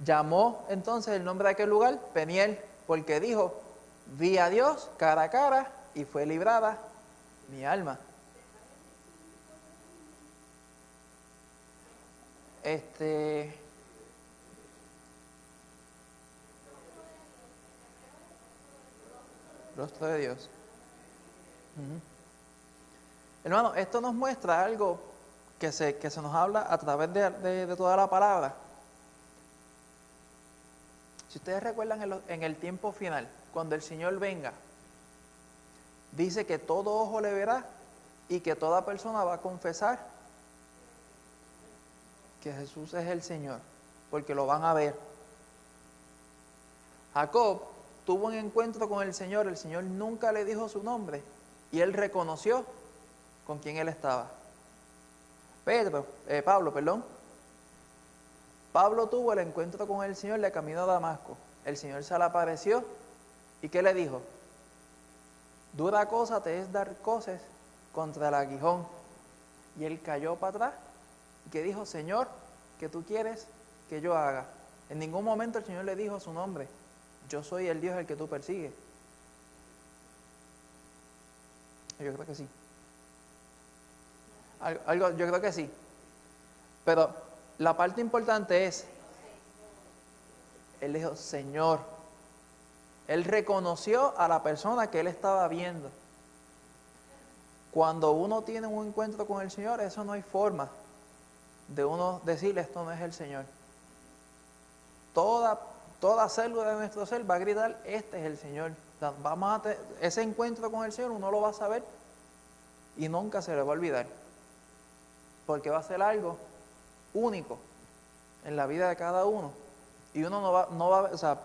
llamó entonces el nombre de aquel lugar Peniel, porque dijo, vi a Dios cara a cara y fue librada mi alma. Rostro de Dios. Hermano, esto nos muestra algo que se nos habla a través de toda la palabra. Si ustedes recuerdan en el tiempo final, cuando el Señor venga, dice que todo ojo le verá y que toda persona va a confesar que Jesús es el Señor, porque lo van a ver. Jacob tuvo un encuentro con el Señor nunca le dijo su nombre y él reconoció con quién él estaba. Pablo tuvo el encuentro con el Señor de camino a Damasco. El Señor se le apareció y ¿qué le dijo? Dura cosa te es dar coces contra el aguijón. Y él cayó para atrás y que dijo, Señor, ¿qué tú quieres que yo haga? En ningún momento el Señor le dijo su nombre. Yo soy el Dios el que tú persigues. Yo creo que sí. Yo creo que sí. Pero la parte importante es, él dijo, Señor. Él reconoció a la persona que él estaba viendo. Cuando uno tiene un encuentro con el Señor, eso no hay forma de uno decirle, esto no es el Señor. Toda célula de nuestro ser va a gritar, este es el Señor. O sea, ese encuentro con el Señor uno lo va a saber y nunca se le va a olvidar. Porque va a ser algo único en la vida de cada uno. Y uno o sea,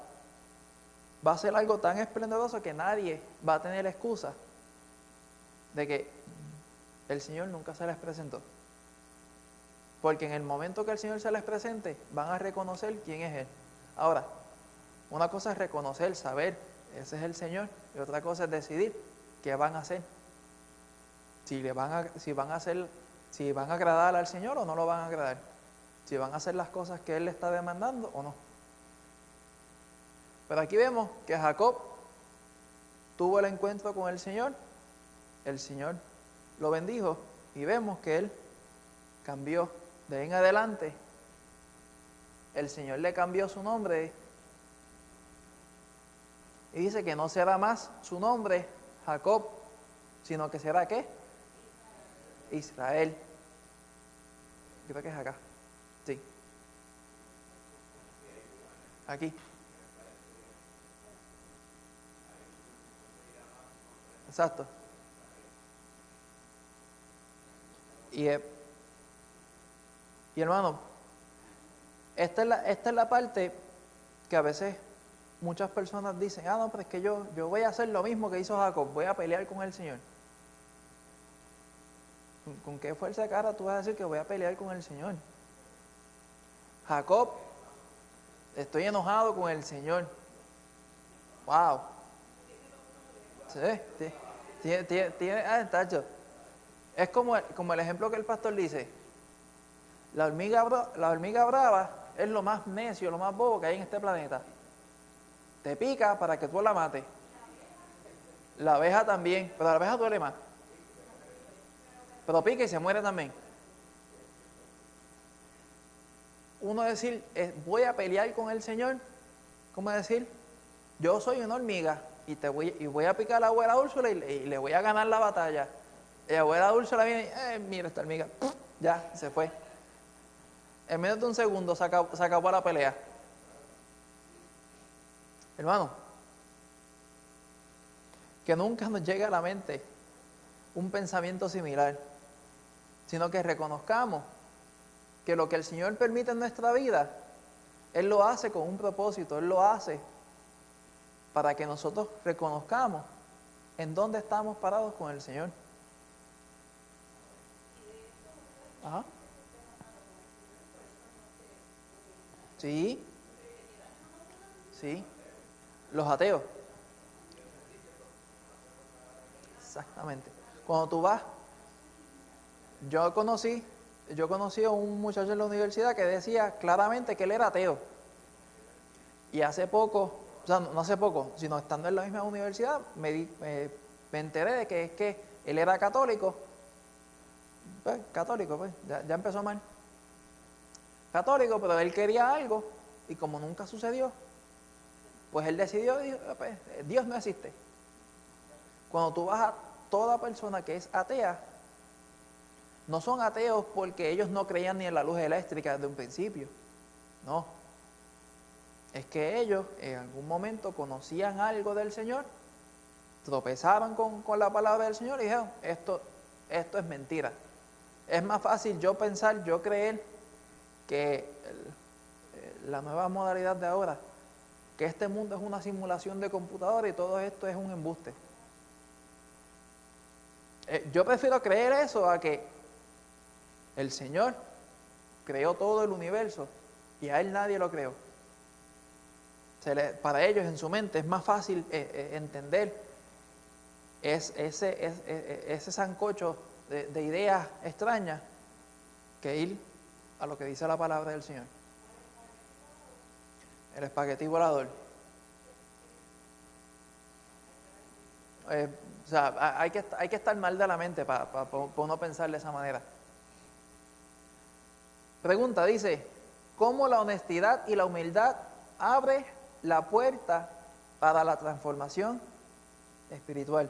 va a ser algo tan esplendoroso que nadie va a tener excusa de que el Señor nunca se les presentó. Porque en el momento que el Señor se les presente, van a reconocer quién es Él. Ahora, una cosa es reconocer, saber, ese es el Señor, y otra cosa es decidir qué van a hacer. Si van a agradar al Señor o no lo van a agradar. Si van a hacer las cosas que Él le está demandando o no. Pero aquí vemos que Jacob tuvo el encuentro con el Señor lo bendijo y vemos que él cambió. De ahí en adelante, el Señor le cambió su nombre y dice que no será más su nombre Jacob, sino que será ¿qué? Israel. Creo que es acá. Sí. Aquí. Exacto. Y hermano, esta es la parte que a veces muchas personas dicen, no, pero es que yo voy a hacer lo mismo que hizo Jacob, voy a pelear con el Señor. ¿Con qué fuerza de cara tú vas a decir que voy a pelear con el Señor? Jacob, estoy enojado con el Señor. Wow. Sí, tiene tacho. Es como el ejemplo que el pastor dice. La hormiga brava es lo más necio, lo más bobo que hay en este planeta. Te pica para que tú la mates. La abeja también, pero la abeja duele más. Pero pica y se muere también. Uno decir, voy a pelear con el Señor, ¿cómo decir? Yo soy una hormiga y voy a picar a la abuela Úrsula y le voy a ganar la batalla. Y la abuela Úrsula viene y, mira esta hormiga, ya, se fue. En menos de un segundo se acabó la pelea. Hermano, que nunca nos llegue a la mente un pensamiento similar, sino que reconozcamos que lo que el Señor permite en nuestra vida, Él lo hace con un propósito, Él lo hace para que nosotros reconozcamos en dónde estamos parados con el Señor. Ajá. Sí. Sí. Los ateos. Exactamente. Cuando tú vas, yo conocí a un muchacho en la universidad que decía claramente que él era ateo. Y hace poco, o sea, no hace poco, sino estando en la misma universidad, me enteré de que es que él era católico. Pues, católico, pues, ya empezó mal. Católico, pero él quería algo y como nunca sucedió, pues él decidió, pues, Dios no existe. Cuando tú vas a toda persona que es atea, no son ateos porque ellos no creían ni en la luz eléctrica desde un principio, no. Es que ellos en algún momento conocían algo del Señor, tropezaron con la palabra del Señor y dijeron, esto es mentira. Es más fácil yo pensar, yo creer que la nueva modalidad de ahora, que este mundo es una simulación de computadora y todo esto es un embuste. Yo prefiero creer eso a que el Señor creó todo el universo y a Él nadie lo creó. Para ellos en su mente es más fácil entender ese sancocho de ideas extrañas que ir a lo que dice la palabra del Señor. El espagueti volador. O sea, hay que estar mal de la mente para no pensar de esa manera. Pregunta, dice, ¿cómo la honestidad y la humildad abre la puerta para la transformación espiritual?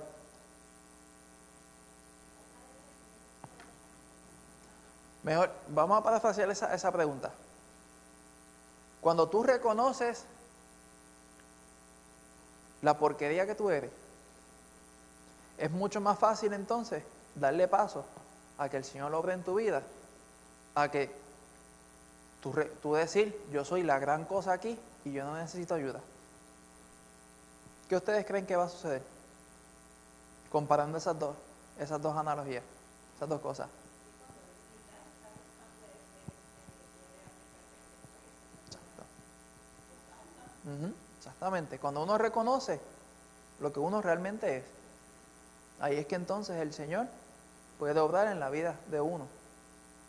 Mejor, vamos a parafrasear esa pregunta. Cuando tú reconoces la porquería que tú eres, es mucho más fácil entonces darle paso a que el Señor obre en tu vida, a que Tú decir, yo soy la gran cosa aquí y yo no necesito ayuda. ¿Qué ustedes creen que va a suceder? Comparando esas dos analogías, esas dos cosas. Exacto. Exactamente. Cuando uno reconoce lo que uno realmente es, ahí es que entonces el Señor puede obrar en la vida de uno,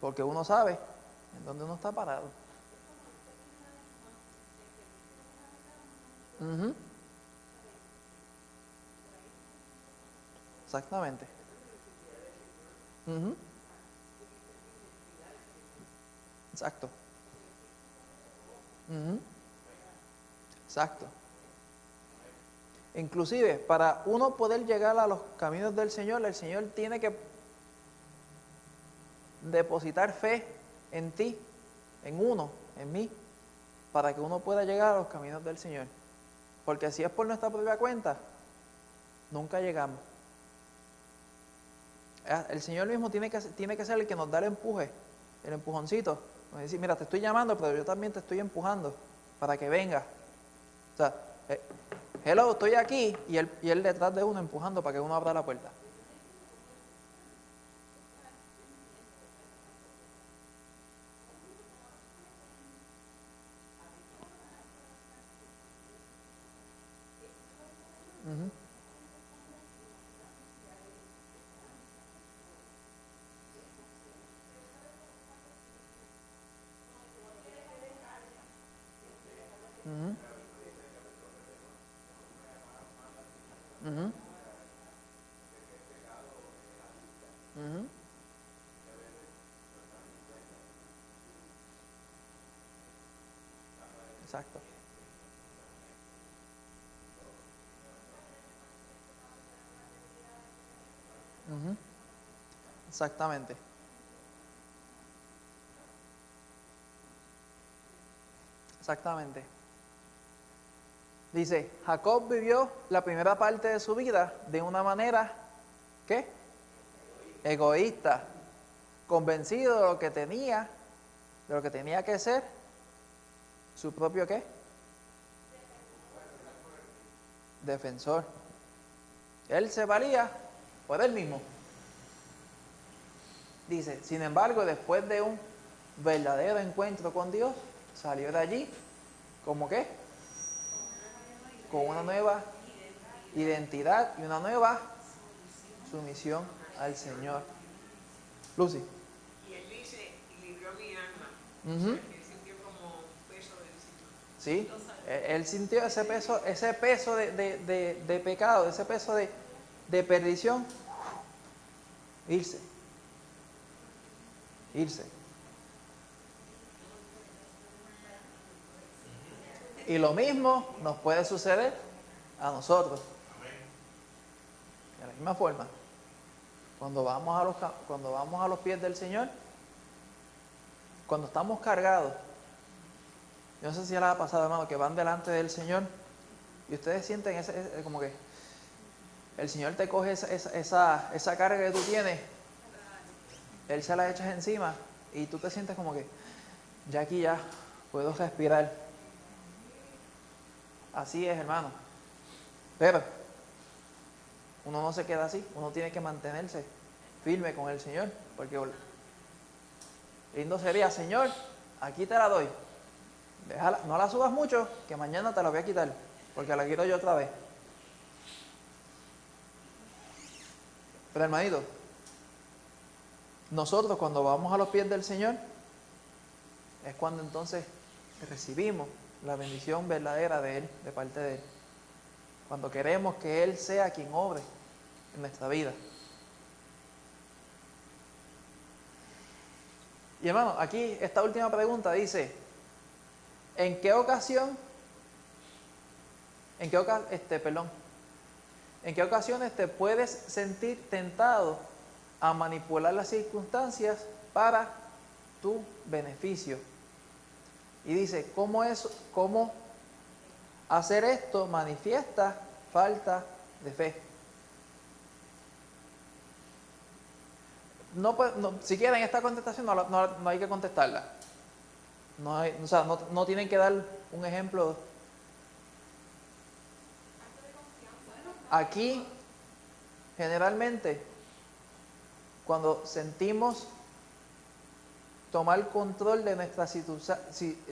porque uno sabe en dónde uno está parado. Exactamente. Exacto. Exacto. Inclusive, para uno poder llegar a los caminos del Señor, el Señor tiene que depositar fe en ti, en uno, en mí, para que uno pueda llegar a los caminos del Señor. Porque si es por nuestra propia cuenta, nunca llegamos. El Señor mismo tiene que ser el que nos da el empuje, el empujoncito. Nos dice, mira, te estoy llamando, pero yo también te estoy empujando para que vengas. O sea, hello, estoy aquí, y él detrás de uno empujando para que uno abra la puerta. Exacto. Exactamente. Exactamente. Dice, Jacob vivió la primera parte de su vida de una manera, ¿qué? Egoísta, convencido de lo que tenía que ser su propio, ¿qué? Defensor. Él se valía por él mismo. Dice, sin embargo, después de un verdadero encuentro con Dios, salió de allí, ¿como qué? Con una nueva identidad y una nueva sumisión al Señor. Lucy. Y él dice, y libró mi alma. Él sintió como un peso de encima. Sí, él sintió ese peso de pecado, ese peso de perdición. Irse. Y lo mismo nos puede suceder a nosotros. De la misma forma, cuando vamos a los pies del Señor, cuando estamos cargados, yo no sé si ya les ha pasado, hermano, que van delante del Señor y ustedes sienten como que el Señor te coge esa carga que tú tienes, Él se la echas encima y tú te sientes como que ya aquí ya puedo respirar. Así es, hermano. Pero uno no se queda así, uno tiene que mantenerse firme con el Señor, porque lindo sería, Señor, aquí te la doy. Déjala, no la subas mucho, que mañana te la voy a quitar, porque la quiero yo otra vez. Pero hermanito, nosotros cuando vamos a los pies del Señor, es cuando entonces recibimos la bendición verdadera de Él, de parte de Él. Cuando queremos que Él sea quien obre en nuestra vida. Y hermano, aquí esta última pregunta dice, ¿en qué ocasiones te puedes sentir tentado a manipular las circunstancias para tu beneficio? Y dice, ¿cómo hacer esto manifiesta falta de fe? Si quieren esta contestación no hay que contestarla. No tienen que dar un ejemplo. Aquí, generalmente, cuando sentimos tomar control de nuestras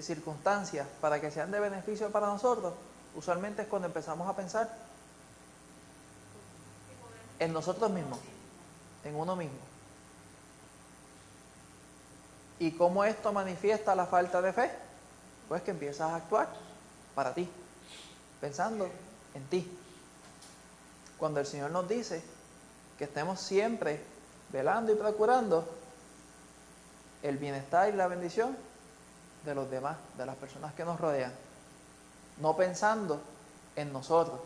circunstancias para que sean de beneficio para nosotros, usualmente es cuando empezamos a pensar en nosotros mismos, en uno mismo. ¿Y cómo esto manifiesta la falta de fe? Pues que empiezas a actuar para ti, pensando en ti. Cuando el Señor nos dice que estemos siempre velando y procurando el bienestar y la bendición de los demás, de las personas que nos rodean, no pensando en nosotros,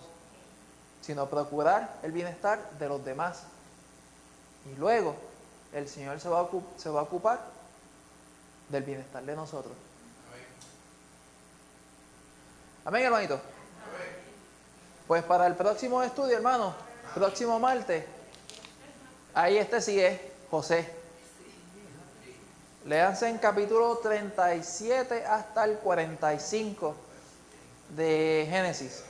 sino procurar el bienestar de los demás. Y luego el Señor se va a ocupar del bienestar de nosotros. Amén, hermanito. Pues para el próximo estudio, hermano, próximo martes, ahí sigue José. Léanse en capítulo 37 hasta el 45 de Génesis.